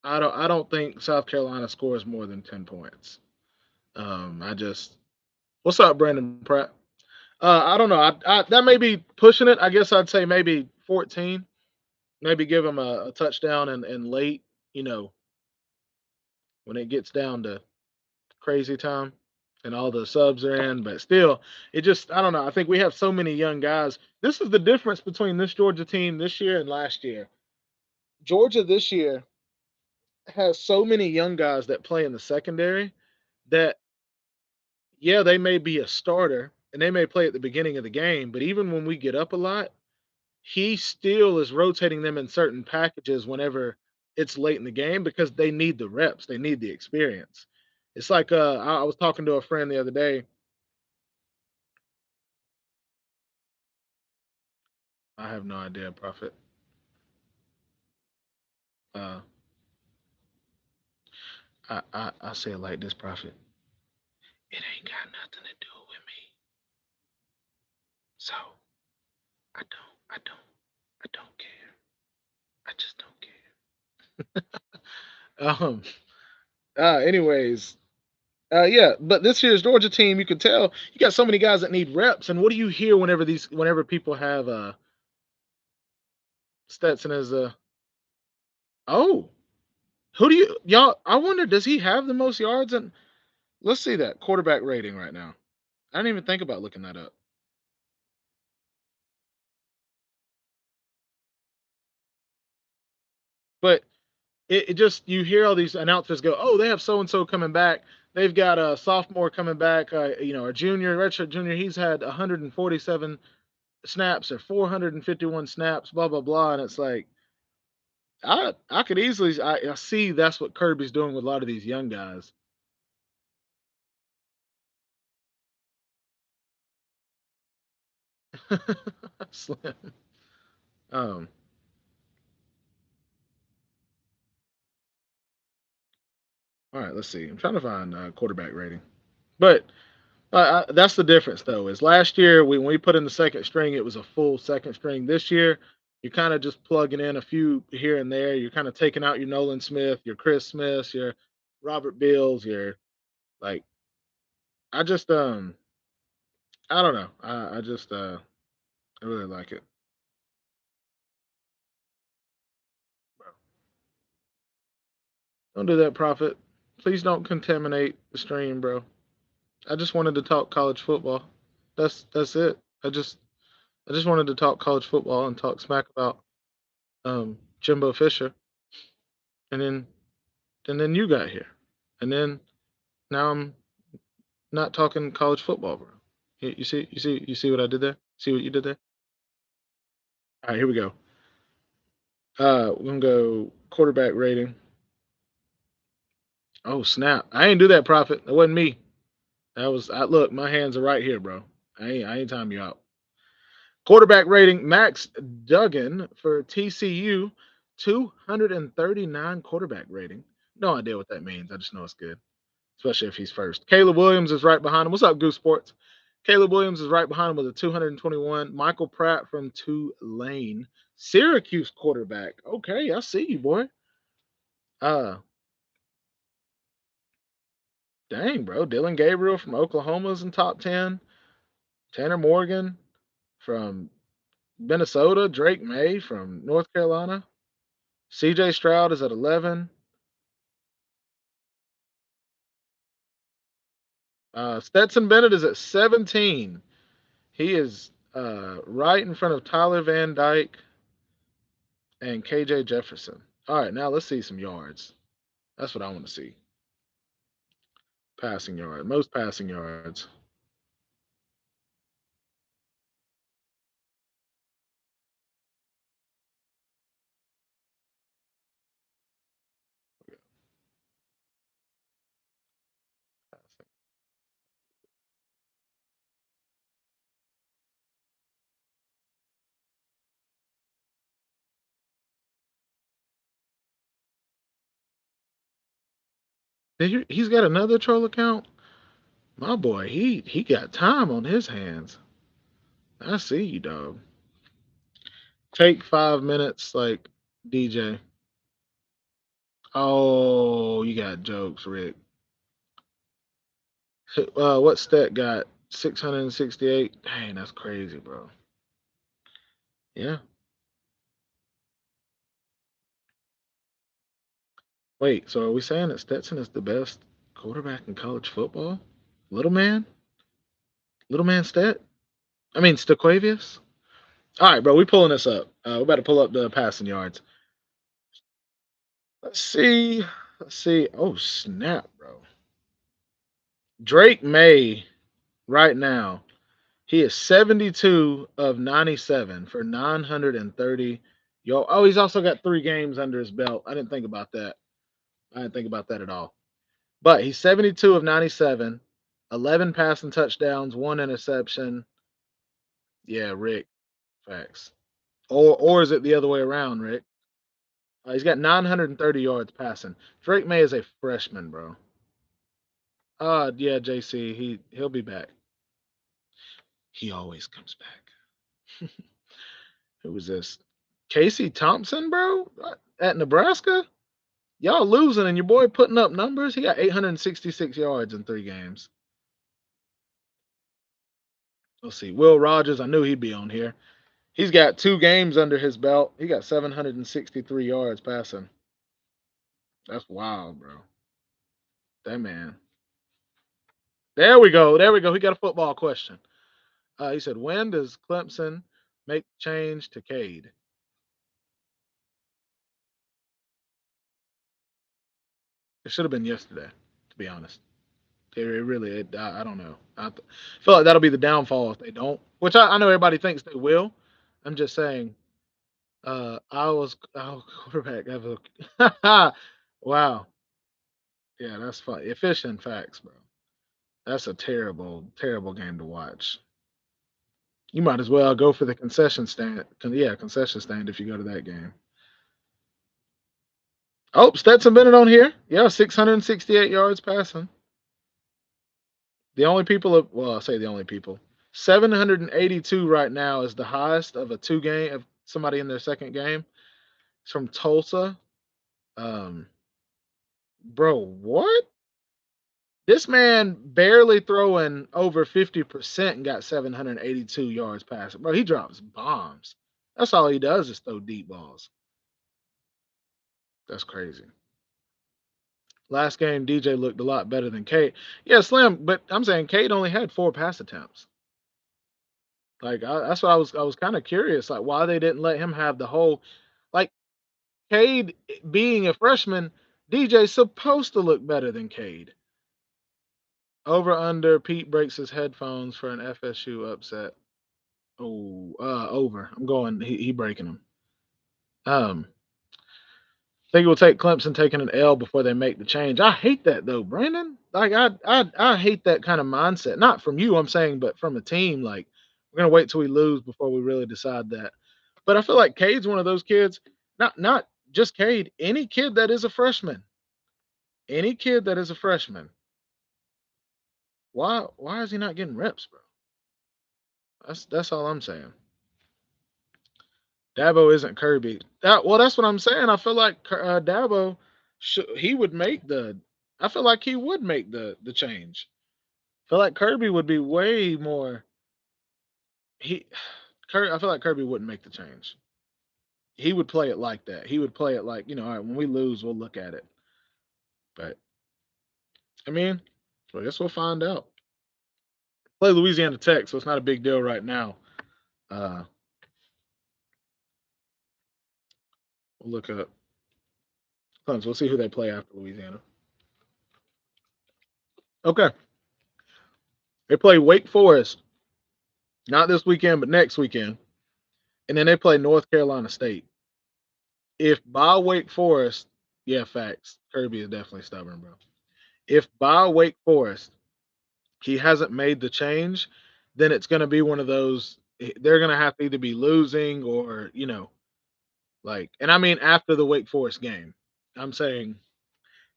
I don't think South Carolina scores more than 10 points. I just what's up, Brandon Pratt? I don't know. That may be pushing it. I guess I'd say maybe 14. Maybe give him a touchdown and late. You know, when it gets down to crazy time and all the subs are in. But still, it just I don't know. I think we have so many young guys. This is the difference between this Georgia team this year and last year. Georgia this year has so many young guys that play in the secondary that yeah, they may be a starter and they may play at the beginning of the game, but even when we get up a lot, he still is rotating them in certain packages whenever it's late in the game because they need the reps, they need the experience. It's like I was talking to a friend the other day. I have no idea, Prophet. Uh, I say it like this, Prophet. It ain't got nothing to do with me, so I don't care. I just don't care. Anyways, yeah, but this year's Georgia team, you could tell you got so many guys that need reps. And what do you hear whenever people have Stetson as a oh who do y'all? I wonder does he have the most yards? And let's see that quarterback rating right now. I didn't even think about looking that up. But it just you hear all these announcers go, oh, they have so and so coming back. They've got a sophomore coming back. A junior, redshirt junior. He's had 147 snaps or 451 snaps. Blah blah blah. And it's like I could easily I see that's what Kirby's doing with a lot of these young guys. Slim. Um, all right, let's see. I'm trying to find quarterback rating, but that's the difference though. Is last year when we put in the second string, it was a full second string. This year, you're kind of just plugging in a few here and there. You're kind of taking out your Nolan Smith, your Chris Smiths, your Robert Bills, your like. I just I don't know. I just I really like it. Don't do that, Prophet. Please don't contaminate the stream, bro. I just wanted to talk college football. That's it. I just wanted to talk college football and talk smack about Jimbo Fisher, and then you got here, and then now I'm not talking college football, bro. You see what I did there? See what you did there? All right, here we go. We're gonna go quarterback rating. Oh snap! I ain't do that, Prophet. That wasn't me. That was I. Look, my hands are right here, bro. I ain't time you out. Quarterback rating, Max Duggan for TCU, 239 quarterback rating. No idea what that means. I just know it's good, especially if he's first. Caleb Williams is right behind him. What's up, Goose Sports? Caleb Williams is right behind him with a 221. Michael Pratt from Tulane, Syracuse quarterback. Okay, I see you, boy. Uh, Dang, bro. Dylan Gabriel from Oklahoma's in top 10. Tanner Morgan from Minnesota. Drake May from North Carolina. CJ Stroud is at 11. Stetson Bennett is at 17. He is right in front of Tyler Van Dyke and KJ Jefferson. All right, now let's see some yards. That's what I want to see. Passing yard, most passing yards. He's got another troll account. My boy, he got time on his hands. I see you, dog. Take 5 minutes, like DJ. Oh, you got jokes, Rick. What stat got 668? Dang, that's crazy, bro. Yeah. Wait, so are we saying that Stetson is the best quarterback in college football? Little man? Little man Stet? I mean, Staquavius? All right, bro, we pulling this up. We're about to pull up the passing yards. Let's see. Let's see. Oh, snap, bro. Drake May, right now, he is 72 of 97 for 930. Yo, oh, he's also got 3 games under his belt. I didn't think about that. I didn't think about that at all. But he's 72 of 97, 11 passing touchdowns, 1 interception. Yeah, Rick, facts. Or is it the other way around, Rick? He's got 930 yards passing. Drake May is a freshman, bro. Yeah, JC, he'll be back. He always comes back. Who was this? Casey Thompson, bro, at Nebraska. Y'all losing, and your boy putting up numbers. He got 866 yards in 3 games. Let's see. Will Rogers, I knew he'd be on here. He's got 2 games under his belt. He got 763 yards passing. That's wild, bro. That man. There we go. There we go. He got a football question. He said, "When does Clemson make change to Cade?" It should have been yesterday, to be honest. I don't know. Feel like that'll be the downfall if they don't. Which I know everybody thinks they will. I'm just saying. I was quarterback ever. Wow. Yeah, that's fun. Efficient facts, bro. That's a terrible, terrible game to watch. You might as well go for the concession stand. Yeah, concession stand if you go to that game. Oh, Stetson Bennett on here. Yeah, 668 yards passing. The only people, well, I say the only people. 782 right now is the highest of a 2 game of somebody in their second game. It's from Tulsa. Um, bro, what? This man barely throwing over 50% and got 782 yards passing. Bro, he drops bombs. That's all he does is throw deep balls. That's crazy. Last game, DJ looked a lot better than Kate. Yeah, Slim, but I'm saying Kate only had 4 pass attempts. That's what I was kind of curious, like why they didn't let him have the whole, like Cade being a freshman, DJ's supposed to look better than Cade. Over under Pete breaks his headphones for an FSU upset. Oh, over. I'm going. He breaking them. Um, think it will take Clemson taking an L before they make the change. I hate that though, Brandon. Like I hate that kind of mindset. Not from you, I'm saying, but from a team. Like we're gonna wait till we lose before we really decide that. But I feel like Cade's one of those kids. Not just Cade. Any kid that is a freshman. Any kid that is a freshman. Why is he not getting reps, bro? That's all I'm saying. Dabo isn't Kirby. That's what I'm saying. I feel like Dabo he would make the. I feel like he would make the change. I feel like Kirby would be way more. He, I feel like Kirby wouldn't make the change. He would play it like that. He would play it like, all right, when we lose, we'll look at it. But I mean, I guess we'll find out. Play Louisiana Tech, so it's not a big deal right now. Uh, we'll look up Clemson. We'll see who they play after Louisiana. Okay, they play Wake Forest, not this weekend, but next weekend, and then they play North Carolina State. If by Wake Forest, yeah, facts. Kirby is definitely stubborn, bro. If by Wake Forest he hasn't made the change, then it's going to be one of those. They're going to have to either be losing or like, and I mean after the Wake Forest game. I'm saying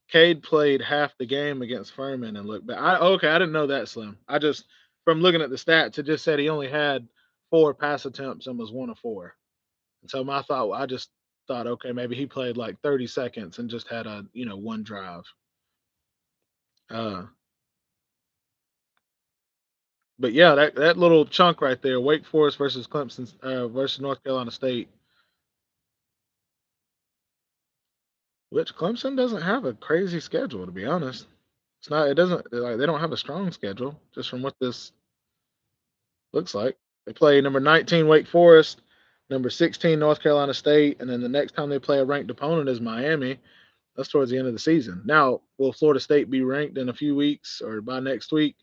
Cade played half the game against Furman and looked back. Okay, I didn't know that, Slim. I just from looking at the stats, it just said he only had 4 pass attempts and was 1 of 4. And so my thought, I just thought, okay, maybe he played like 30 seconds and just had a one drive. Uh, but yeah, that little chunk right there, Wake Forest versus Clemson versus North Carolina State, which Clemson doesn't have a crazy schedule to be honest. It's not. It doesn't like they don't have a strong schedule just from what this looks like. They play number 19 Wake Forest, number 16 North Carolina State, and then the next time they play a ranked opponent is Miami. That's towards the end of the season. Now, will Florida State be ranked in a few weeks or by next week?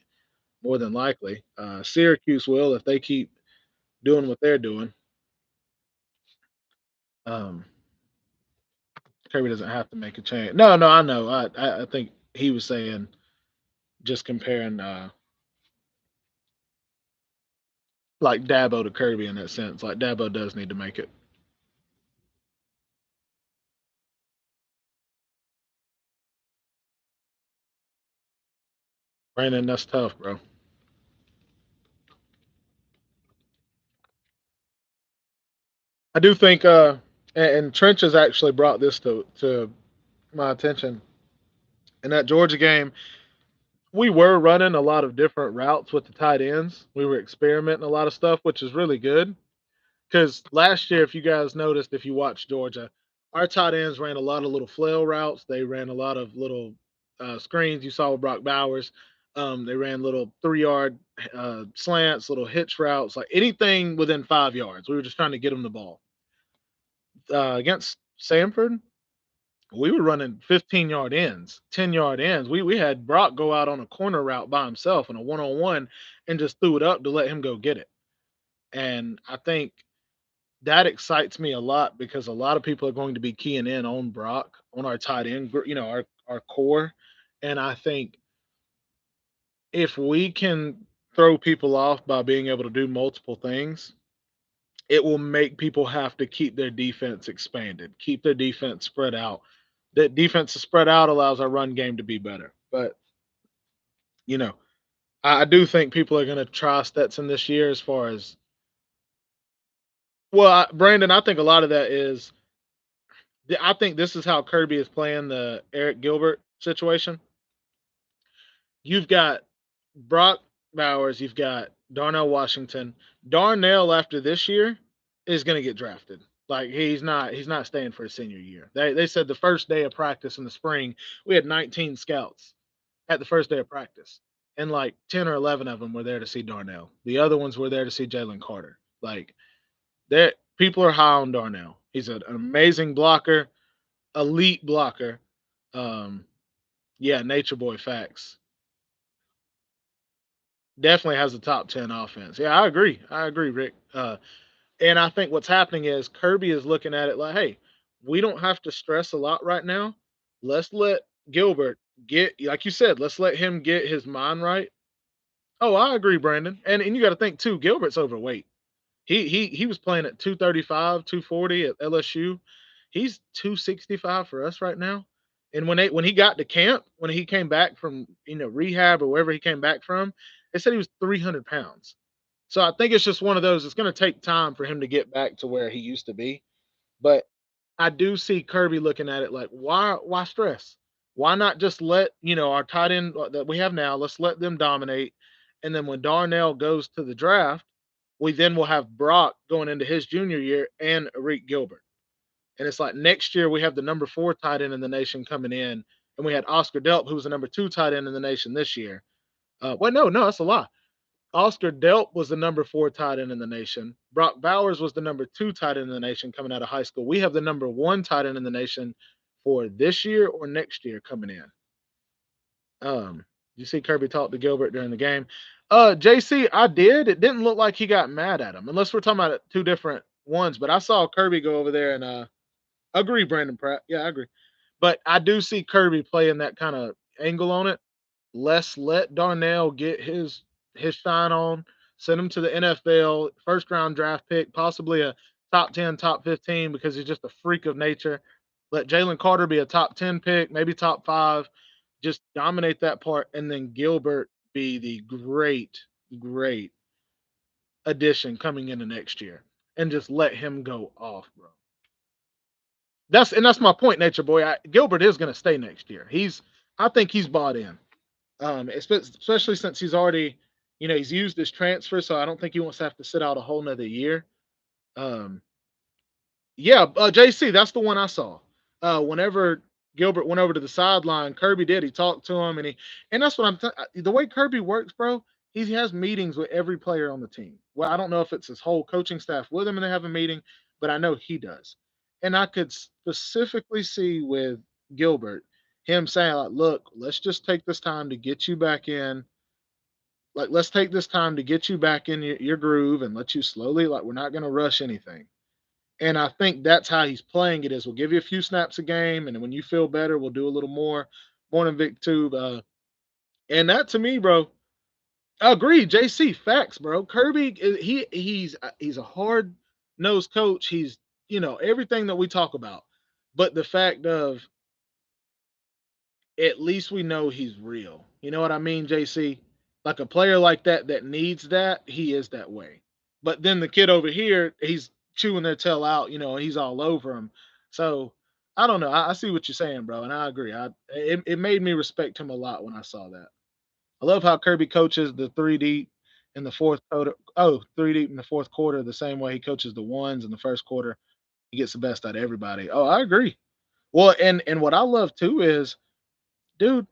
More than likely. Syracuse will if they keep doing what they're doing. Um, Kirby doesn't have to make a change. No, no, I know. I think he was saying just comparing like Dabo to Kirby in that sense. Like Dabo does need to make it. Brandon, that's tough, bro. I do think, and Trench has actually brought this to my attention. In that Georgia game, we were running a lot of different routes with the tight ends. We were experimenting a lot of stuff, which is really good. Because last year, if you guys noticed, if you watched Georgia, our tight ends ran a lot of little flail routes. They ran a lot of little screens. You saw with Brock Bowers. They ran little 3 yard slants, little hitch routes, like anything within 5 yards. We were just trying to get them the ball. Against Samford, we were running 15-yard ends, 10-yard ends. We had Brock go out on a corner route by himself in a 1-on-1 and just threw it up to let him go get it. And I think that excites me a lot because a lot of people are going to be keying in on Brock, on our tight end, our core. And I think if we can throw people off by being able to do multiple things, it will make people have to keep their defense expanded, keep their defense spread out. That defense is spread out allows our run game to be better. But you know, I do think people are going to try Stetson this year as far as well, Brandon. I think a lot of that is. I think this is how Kirby is playing the Eric Gilbert situation. You've got Brock Bowers, you've got Darnell Washington. Darnell after this year is going to get drafted. Like he's not staying for his senior year. They said the first day of practice in the spring, we had 19 scouts at the first day of practice. And like 10 or 11 of them were there to see Darnell. The other ones were there to see Jalen Carter. Like that people are high on Darnell. He's an amazing blocker, elite blocker. Um, yeah, Nature Boy facts. Definitely has a top 10 offense. Yeah, I agree. I agree, Rick. And I think what's happening is Kirby is looking at it like, hey, we don't have to stress a lot right now. Let's let Gilbert get, like you said, let's let him get his mind right. Oh, I agree, Brandon. And you got to think too, Gilbert's overweight. He was playing at 235, 240 at LSU. He's 265 for us right now. And when he got to camp, when he came back from rehab or wherever he came back from, they said he was 300 pounds. So I think it's just one of those. It's going to take time for him to get back to where he used to be. But I do see Kirby looking at it like, why stress? Why not just let our tight end that we have now? Let's let them dominate, and then when Darnell goes to the draft, we then will have Brock going into his junior year and Arik Gilbert. And it's like next year we have the number 4 tight end in the nation coming in, and we had Oscar Delp, who was the number 2 tight end in the nation this year. Well, no, that's a lie. Oscar Delp was the number 4 tight end in the nation. Brock Bowers was the number 2 tight end in the nation coming out of high school. We have the number 1 tight end in the nation for this year or next year coming in. You see Kirby talk to Gilbert during the game. JC, I did. It didn't look like he got mad at him, unless we're talking about two different ones. But I saw Kirby go over there and agree, Brandon Pratt. Yeah, I agree. But I do see Kirby playing that kind of angle on it. Let's let Darnell get his shine on. Send him to the NFL, first round draft pick, possibly a top 10, top 15 because he's just a freak of nature. Let Jalen Carter be a top 10 pick, maybe top 5. Just dominate that part, and then Gilbert be the great addition coming into next year, and just let him go off, bro. That's my point, Nature Boy. Gilbert is going to stay next year. I think he's bought in. Especially since he's already, he's used his transfer, so I don't think he wants to have to sit out a whole nother year. Um, yeah, JC, that's the one I saw. Whenever Gilbert went over to the sideline, Kirby did. He talked to him, and that's what the way Kirby works, bro. He has meetings with every player on the team. Well, I don't know if it's his whole coaching staff with him and they have a meeting, but I know he does. And I could specifically see with Gilbert him saying, like, "Look, let's just take this time to get you back in. Like, let's take this time to get you back in your groove and let you slowly. Like, we're not going to rush anything." And I think that's how he's playing it is we'll give you a few snaps a game, and when you feel better, we'll do a little more. Morning Vic Tube. And that to me, bro, I agree. JC, facts, bro. Kirby, he's a hard nosed coach. He's everything that we talk about. But the fact of at least we know he's real. You know what I mean, JC? Like a player like that needs that, he is that way. But then the kid over here, he's chewing their tail out, and he's all over him. So I don't know. I see what you're saying, bro, and I agree. It made me respect him a lot when I saw that. I love how Kirby coaches the 3D in the fourth quarter. Oh, 3D in the fourth quarter, the same way he coaches the ones in the first quarter. He gets the best out of everybody. Oh, I agree. Well, and what I love too is, dude,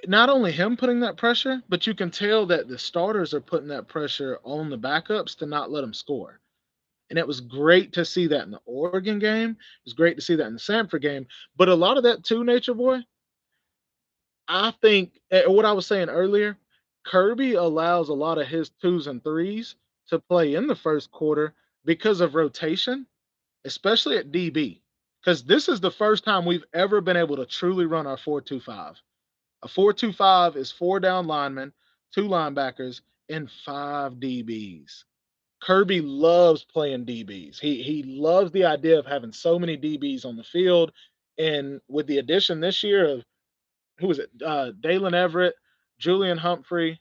not only him putting that pressure, but you can tell that the starters are putting that pressure on the backups to not let them score. And it was great to see that in the Oregon game. It was great to see that in the Samford game. But a lot of that too, Nature Boy, I think what I was saying earlier, Kirby allows a lot of his twos and threes to play in the first quarter because of rotation, especially at DB. Because this is the first time we've ever been able to truly run our 4-2-5. A 4-2-5 is 4 down linemen, 2 linebackers, and 5 DBs. Kirby loves playing DBs. He loves the idea of having so many DBs on the field. And with the addition this year of who is it? Dalen Everett, Julian Humphrey.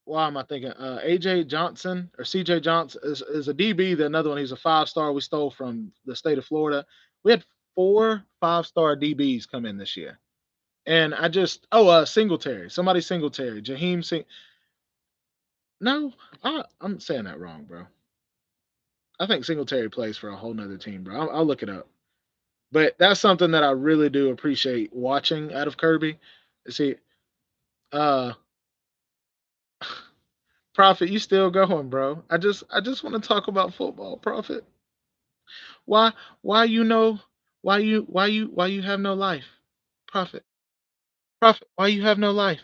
Why am I thinking? AJ Johnson or CJ Johnson is a DB. The another one, he's a 5-star we stole from the state of Florida. We had 4 5-star DBs come in this year. And I just Singletary. Somebody Singletary. No, I'm saying that wrong, bro. I think Singletary plays for a whole nother team, bro. I'll look it up. But that's something that I really do appreciate watching out of Kirby. See, uh Prophet, you still going, bro. I just want to talk about football, Prophet. Why why you know why you have no life? Prophet. Prophet, why you have no life?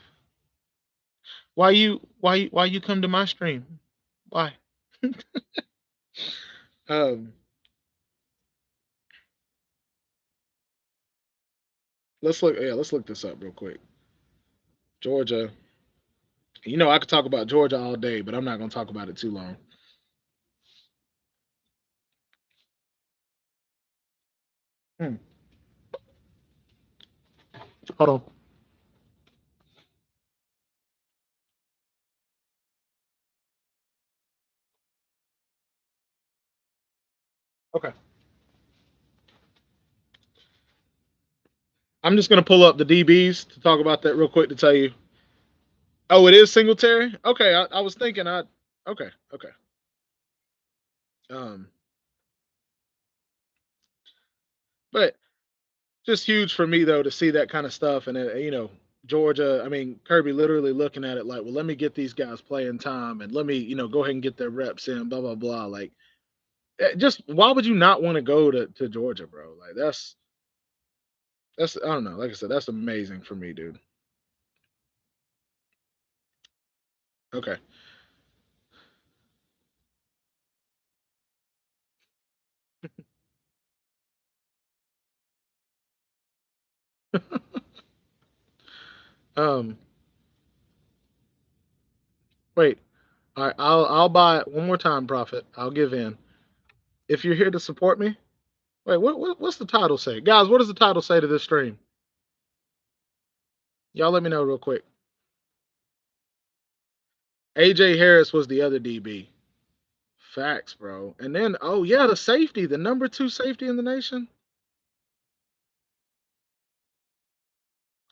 Why you come to my stream? Why? Um let's look this up real quick. Georgia. I could talk about Georgia all day, but I'm not gonna talk about it too long. Hmm. Hold on. Okay. I'm just gonna pull up the DBs to talk about that real quick to tell you. Oh, it is Singletary. Okay, I was thinking I. Okay, okay. Um, but just huge for me though to see that kind of stuff, and Georgia. I mean, Kirby literally looking at it like, well, let me get these guys playing time, and let me go ahead and get their reps in. Blah blah blah. Like, just why would you not want to go to Georgia, bro? Like that's I don't know. Like I said, that's amazing for me, dude. Okay. um. Wait. All right. I'll buy it one more time, Prophet. I'll give in. If you're here to support me, wait. What's the title say, guys? What does the title say to this stream? Y'all let me know real quick. AJ Harris was the other DB. Facts, bro. And then, oh yeah, the safety, the number two safety in the nation.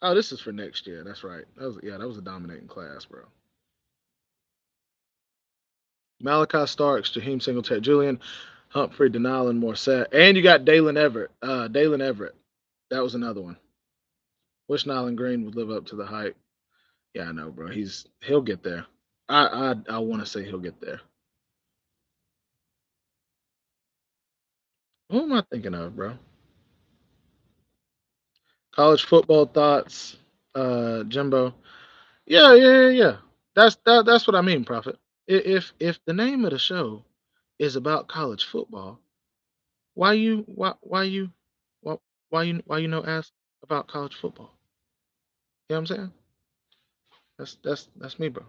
Oh, this is for next year. That's right. That was a dominating class, bro. Malachi Starks, Jaheim Singletary, Julian Humphrey, Denal, and Morset. And you got Dalen Everett. Dalen Everett. That was another one. Wish Nyland Green would live up to the hype. Yeah, I know, bro. He'll get there. I want to say he'll get there. Who am I thinking of, bro? College football thoughts, Jimbo. Yeah. That's what I mean, Prophet. If the name of the show is about college football, why why why you know ask about college football? You know what I'm saying? That's me, bro.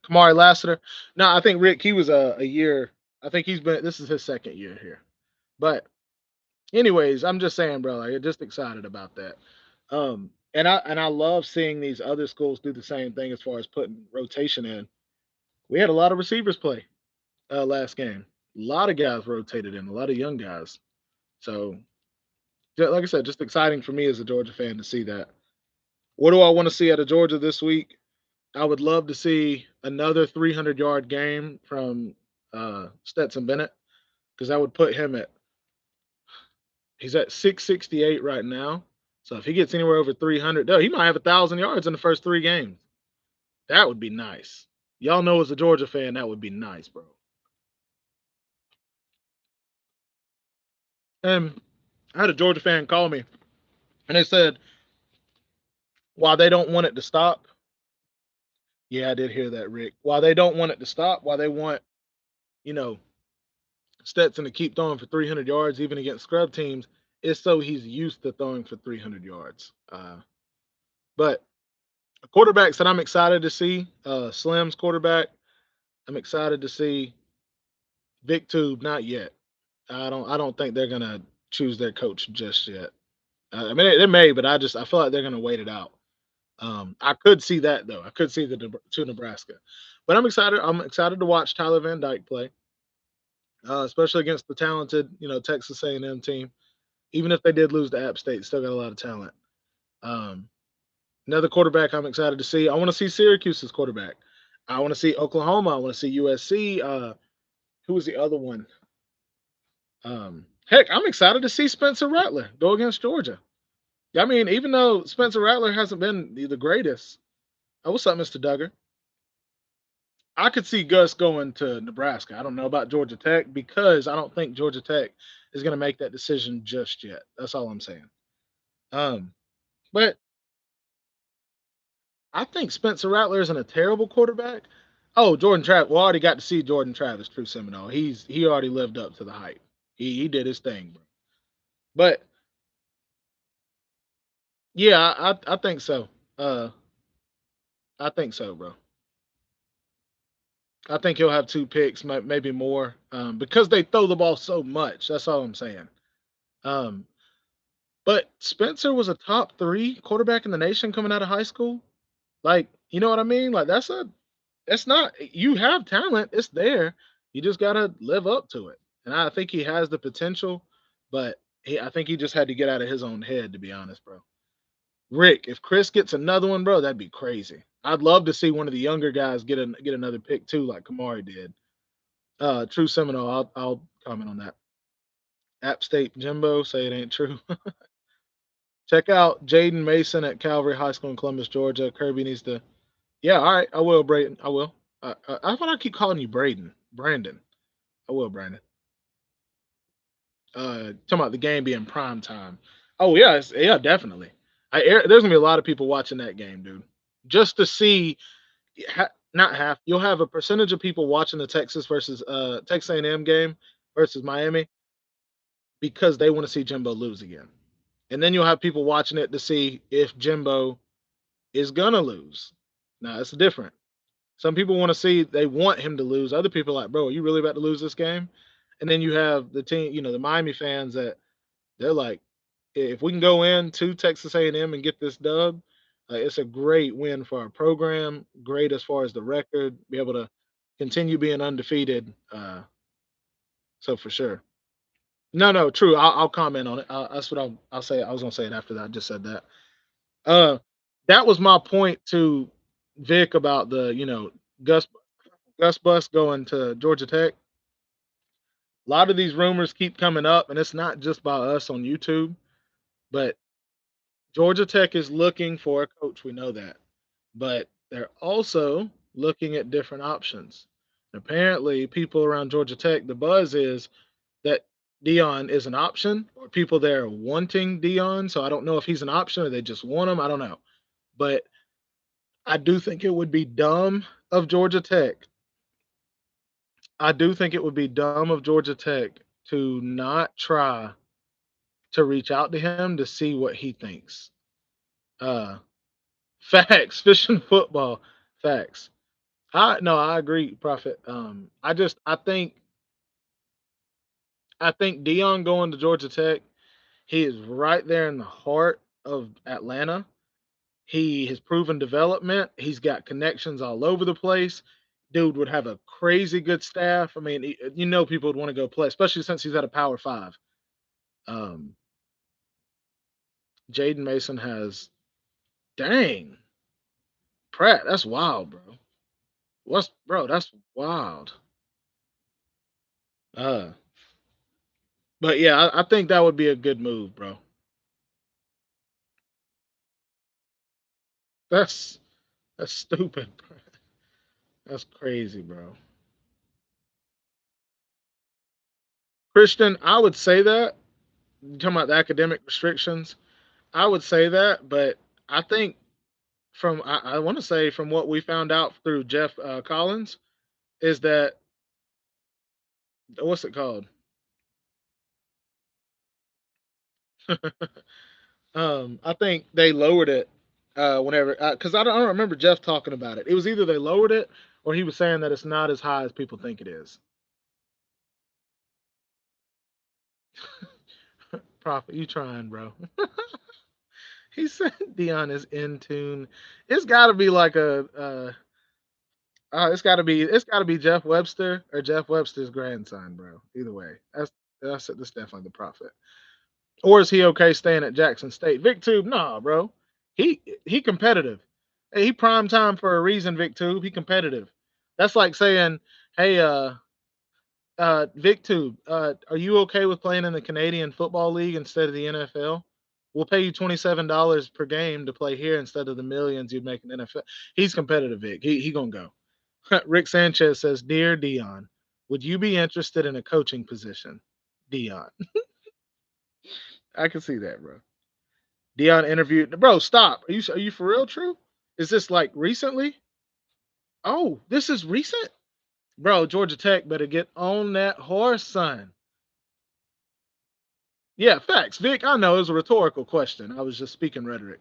Kamari Lassiter. No, I think Rick he was a year. I think he's been. This is his second year here. But anyways, I'm just saying, bro. Like, just excited about that. And I love seeing these other schools do the same thing as far as putting rotation in. We had a lot of receivers play last game. A lot of guys rotated in, a lot of young guys. So, like I said, just exciting for me as a Georgia fan to see that. What do I want to see out of Georgia this week? I would love to see another 300-yard game from Stetson Bennett because that would put him at he's at 668 right now. So if he gets anywhere over 300, he might have 1,000 yards in the first three games. That would be nice. Y'all know as a Georgia fan, that would be nice, bro. And I had a Georgia fan call me, and they said while they don't want it to stop. Yeah, I did hear that, Rick. While they don't want it to stop, while they want you know Stetson to keep throwing for 300 yards even against scrub teams, it's so he's used to throwing for 300 yards. But quarterbacks that I'm excited to see, Slim's quarterback. I'm excited to see Vic Tube. Not yet. I don't think they're gonna choose their coach just yet. I mean, they may, but I feel like they're gonna wait it out. I could see that though. I could see the to Nebraska, but I'm excited. I'm excited to watch Tyler Van Dyke play, especially against the talented, Texas A&M team. Even if they did lose to App State, still got a lot of talent. Um, Another quarterback I'm excited to see. I want to see Syracuse's quarterback. I want to see Oklahoma. I want to see USC. Who was the other one? Heck, I'm excited to see Spencer Rattler go against Georgia. I mean, even though Spencer Rattler hasn't been the greatest, what's up, Mr. Duggar? I could see Gus going to Nebraska. I don't know about Georgia Tech because I don't think Georgia Tech is going to make that decision just yet. That's all I'm saying. Um, but I think Spencer Rattler isn't a terrible quarterback. Oh, Jordan Travis. Well, I already got to see Jordan Travis, true Seminole. He already lived up to the hype. He did his thing, bro. But yeah, I think so. Uh, I think so, bro. I think he'll have two picks, maybe more, because they throw the ball so much. That's all I'm saying. Um, but Spencer was a top three quarterback in the nation coming out of high school. Like, you know what I mean? Like, that's not. You have talent. It's there. You just gotta live up to it. And I think he has the potential, but I think he just had to get out of his own head, to be honest, bro. Rick, if Chris gets another one, bro, that'd be crazy. I'd love to see one of the younger guys get another pick too, like Kamari did. True Seminole. I'll comment on that. App State Jimbo, say it ain't true. Check out Jaden Mason at Calvary High School in Columbus, Georgia. Kirby needs to. Yeah, all right. I will, Brayden. I will. I thought I keep calling you Braden. Brandon. I will, Brandon. Talking about the game being prime time. Oh yeah, yeah, definitely. There's gonna be a lot of people watching that game, dude, just to see. Not half. You'll have a percentage of people watching the Texas A&M game versus Miami because they want to see Jimbo lose again, and then you'll have people watching it to see if Jimbo is gonna lose. Now it's different. Some people want to see they want him to lose. Other people are like, bro, are you really about to lose this game? And then you have the team, the Miami fans that they're like, if we can go in to Texas A&M and get this dub, it's a great win for our program. Great as far as the record, be able to continue being undefeated. So for sure. No, no, true. I'll comment on it. That's what I'll say. I was gonna say it after that. I just said that. Uh, that was my point to Vic about the Gus Gus Bus going to Georgia Tech. A lot of these rumors keep coming up, and it's not just by us on YouTube, but Georgia Tech is looking for a coach. We know that, but they're also looking at different options. Apparently, people around Georgia Tech, the buzz is that Dion is an option, or people there wanting Dion. So I don't know if he's an option or they just want him. I don't know, but I do think it would be dumb of Georgia Tech. I do think it would be dumb of Georgia Tech to not try to reach out to him to see what he thinks. Uh, Facts, fishing football, facts. I no, I agree, Prophet. I think Dion going to Georgia Tech, he is right there in the heart of Atlanta. He has proven development. He's got connections all over the place. Dude would have a crazy good staff. I mean, people would want to go play, especially since he's at a Power Five. Um, Jaden Mason has, dang, Pratt. That's wild, bro. That's wild. Uh, but yeah, I think that would be a good move, bro. That's that's stupid. Bro. That's crazy, bro. Christian, I would say that. You're talking about the academic restrictions. I would say that, but I think I want to say from what we found out through Jeff Collins is that what's it called? I think they lowered it whenever because I don't remember Jeff talking about it. It was either they lowered it or he was saying that it's not as high as people think it is. Prophet, you trying, bro? He said Dion is in tune. It's got to be like it's got to be Jeff Webster or Jeff Webster's grandson, bro. Either way, that's definitely the prophet. Or is he okay staying at Jackson State? Vic Tube, nah, bro. He competitive. Hey, he prime time for a reason. Vic Tube, he competitive. That's like saying, hey, Vic Tube, are you okay with playing in the Canadian Football League instead of the NFL? We'll pay you $27 per game to play here instead of the millions you'd make in NFL. He's competitive, Vic. He gonna go. Rick Sanchez says, "Dear Dion, would you be interested in a coaching position?" Dion, I can see that, bro. Dion interviewed, bro. Stop. Are you for real? True? Is this like recently? Oh, this is recent, bro. Georgia Tech better get on that horse, son. Yeah, facts, Vic. I know it was a rhetorical question. I was just speaking rhetoric.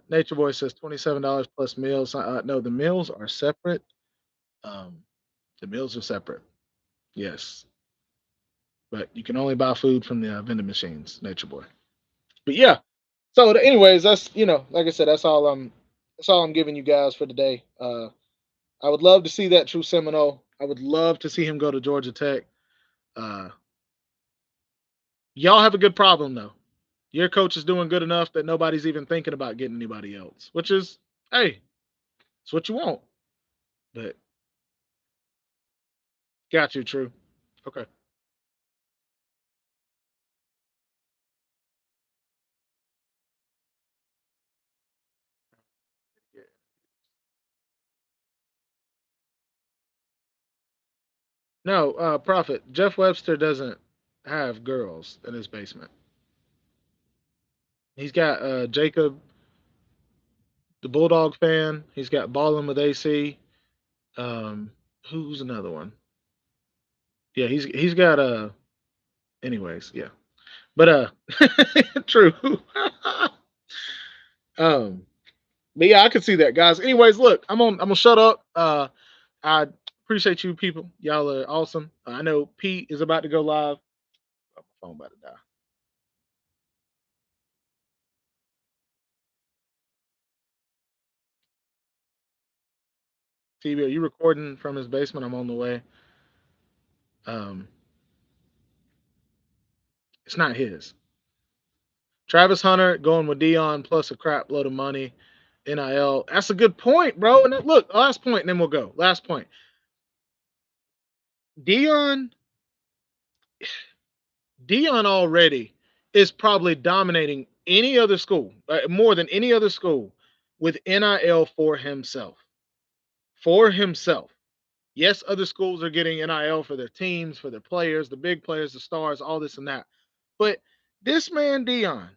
Nature Boy says $27 plus meals. No, the meals are separate. Um, the meals are separate. Yes, but you can only buy food from the vending machines, Nature Boy. But yeah. So, anyways, that's like I said, that's all I'm giving you guys for today. I would love to see that true Seminole. I would love to see him go to Georgia Tech. Uh, y'all have a good problem though. Your coach is doing good enough that nobody's even thinking about getting anybody else, which is, hey, it's what you want. But got you, true. Okay. No, Prophet. Jeff Webster doesn't have girls in his basement. He's got Jacob, the Bulldog fan. He's got Ballin with AC. Um, who's another one? Yeah, he's got anyways, yeah. But true. um but yeah, I can see that, guys. Anyways, look, I'm gonna shut up. I appreciate you people. Y'all are awesome. I know Pete is about to go live. Oh, my phone about to die. TV, are you recording from his basement? I'm on the way. Um, it's not his. Travis Hunter going with Dion plus a crap load of money. NIL. That's a good point, bro. And look, last point, and then we'll go. Last point. Dion, Dion already is probably dominating any other school, more than any other school, with NIL for himself. For himself. Yes, other schools are getting NIL for their teams, for their players, the big players, the stars, all this and that. But this man, Dion,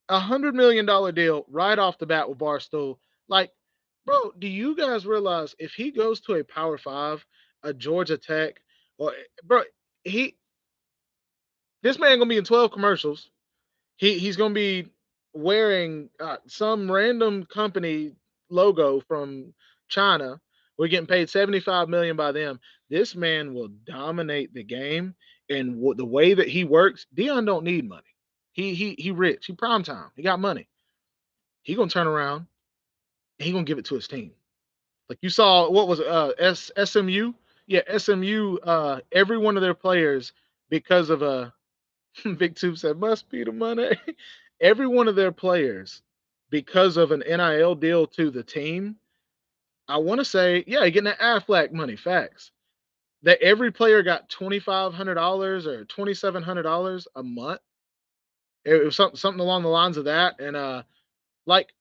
$100 million deal right off the bat with Barstool. Like, bro, do you guys realize if he goes to a Power Five, a Georgia Tech, or bro, he this man gonna be in 12 commercials. He's gonna be wearing some random company logo from China. We're getting paid 75 million by them. This man will dominate the game, and the way that he works, Dion don't need money. He rich. He prime time. He got money. He gonna turn around. And he gonna give it to his team. Like you saw, what was it, SMU? Yeah, SMU. Every one of their players, because of a Big Tube said, must be the money. Every one of their players, because of an NIL deal to the team, I want to say, yeah, getting that Aflac money, facts. That every player got $2,500 or $2,700 a month. It was something along the lines of that. And like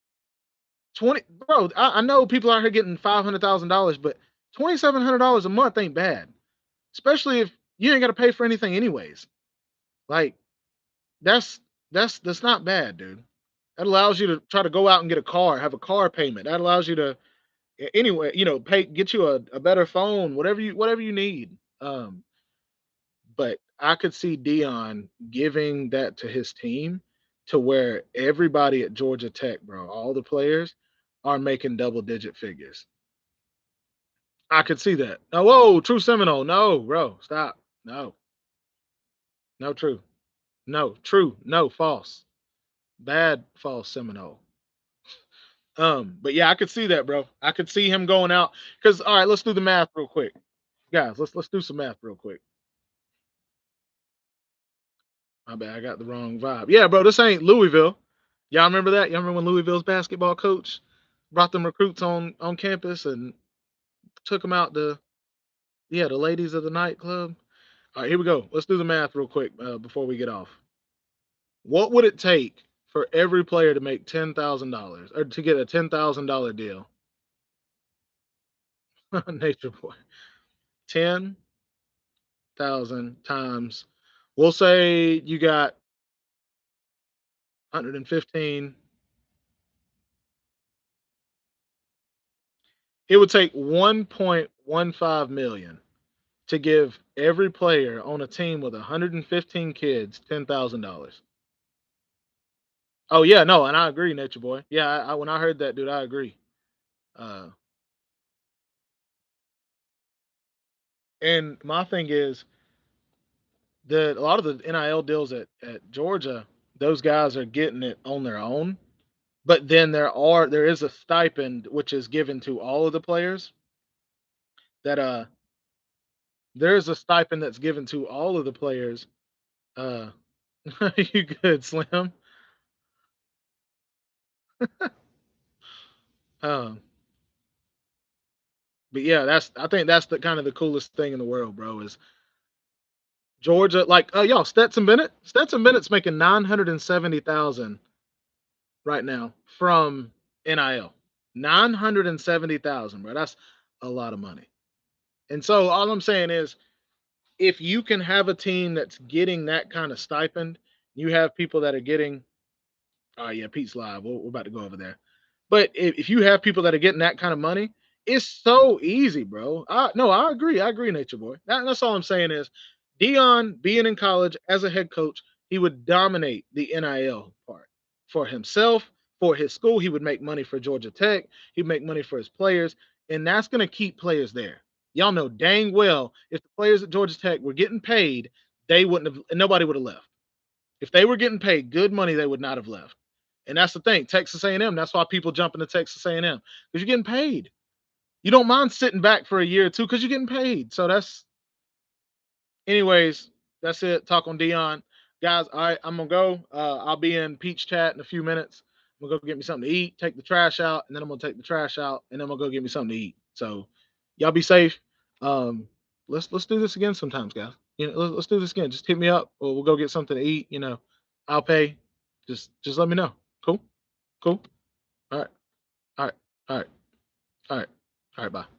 20, bro, I know people out here getting $500,000, but $2,700 a month ain't bad, especially if you ain't got to pay for anything anyways. Like that's that's not bad, dude. That allows you to try to go out and get a car, have a car payment. That allows you to anyway, pay, get you a better phone, whatever you need. But I could see Dion giving that to his team to where everybody at Georgia Tech, bro, all the players are making double digit figures. I could see that. Oh, whoa, true Seminole. No, bro, stop. No, no, true. No, true. No, false. Bad, false Seminole. But yeah, I could see that, bro. I could see him going out. Cause all right, let's do the math real quick. Guys, let's do some math real quick. My bad, I got the wrong vibe. Yeah, bro, this ain't Louisville. Y'all remember that? Y'all remember when Louisville's basketball coach brought them recruits on campus and took them out to, yeah, the ladies of the nightclub? All right, here we go. Let's do the math real quick before we get off. What would it take for every player to make $10,000 or to get a $10,000 deal? Nature boy. 10,000 times. We'll say you got 115. It would take 1.15 million to give every player on a team with 115 kids $10,000. Oh yeah, no, and I agree, Nature Boy. Yeah, when I heard that, dude, I agree. Uh, and my thing is that a lot of the NIL deals at Georgia, those guys are getting it on their own. But then there is a stipend which is given to all of the players. That there is a stipend that's given to all of the players. Uh, You good, Slim? Um, but yeah, I think that's the kind of the coolest thing in the world, bro. Is Georgia like y'all Stetson Bennett? Stetson Bennett's making 970,000 right now from NIL. 970,000, bro. That's a lot of money. And so all I'm saying is if you can have a team that's getting that kind of stipend, you have people that are getting. Oh yeah, Pete's live. We're about to go over there. But if you have people that are getting that kind of money, it's so easy, bro. No, I agree. I agree, Nature Boy. That's all I'm saying is Dion being in college as a head coach, he would dominate the NIL part for himself, for his school. He would make money for Georgia Tech. He'd make money for his players, and that's going to keep players there. Y'all know dang well if the players at Georgia Tech were getting paid, they wouldn't have, and nobody would have left. If they were getting paid good money, they would not have left. And that's the thing, Texas A&M. That's why people jump into Texas A&M because you're getting paid. You don't mind sitting back for a year or two because you're getting paid. So that's, anyways. That's it. Talk on Dion, guys. All right, I'm gonna go. I'll be in Peach Chat in a few minutes. I'm gonna go get me something to eat, take the trash out, and then I'm gonna take the trash out, and then I'm gonna go get me something to eat. So, y'all be safe. Um, let's do this again sometimes, guys. Let's do this again. Just hit me up, or we'll go get something to eat. I'll pay. Just let me know. Cool, cool. All right, all right, all right, all right, all right. Bye.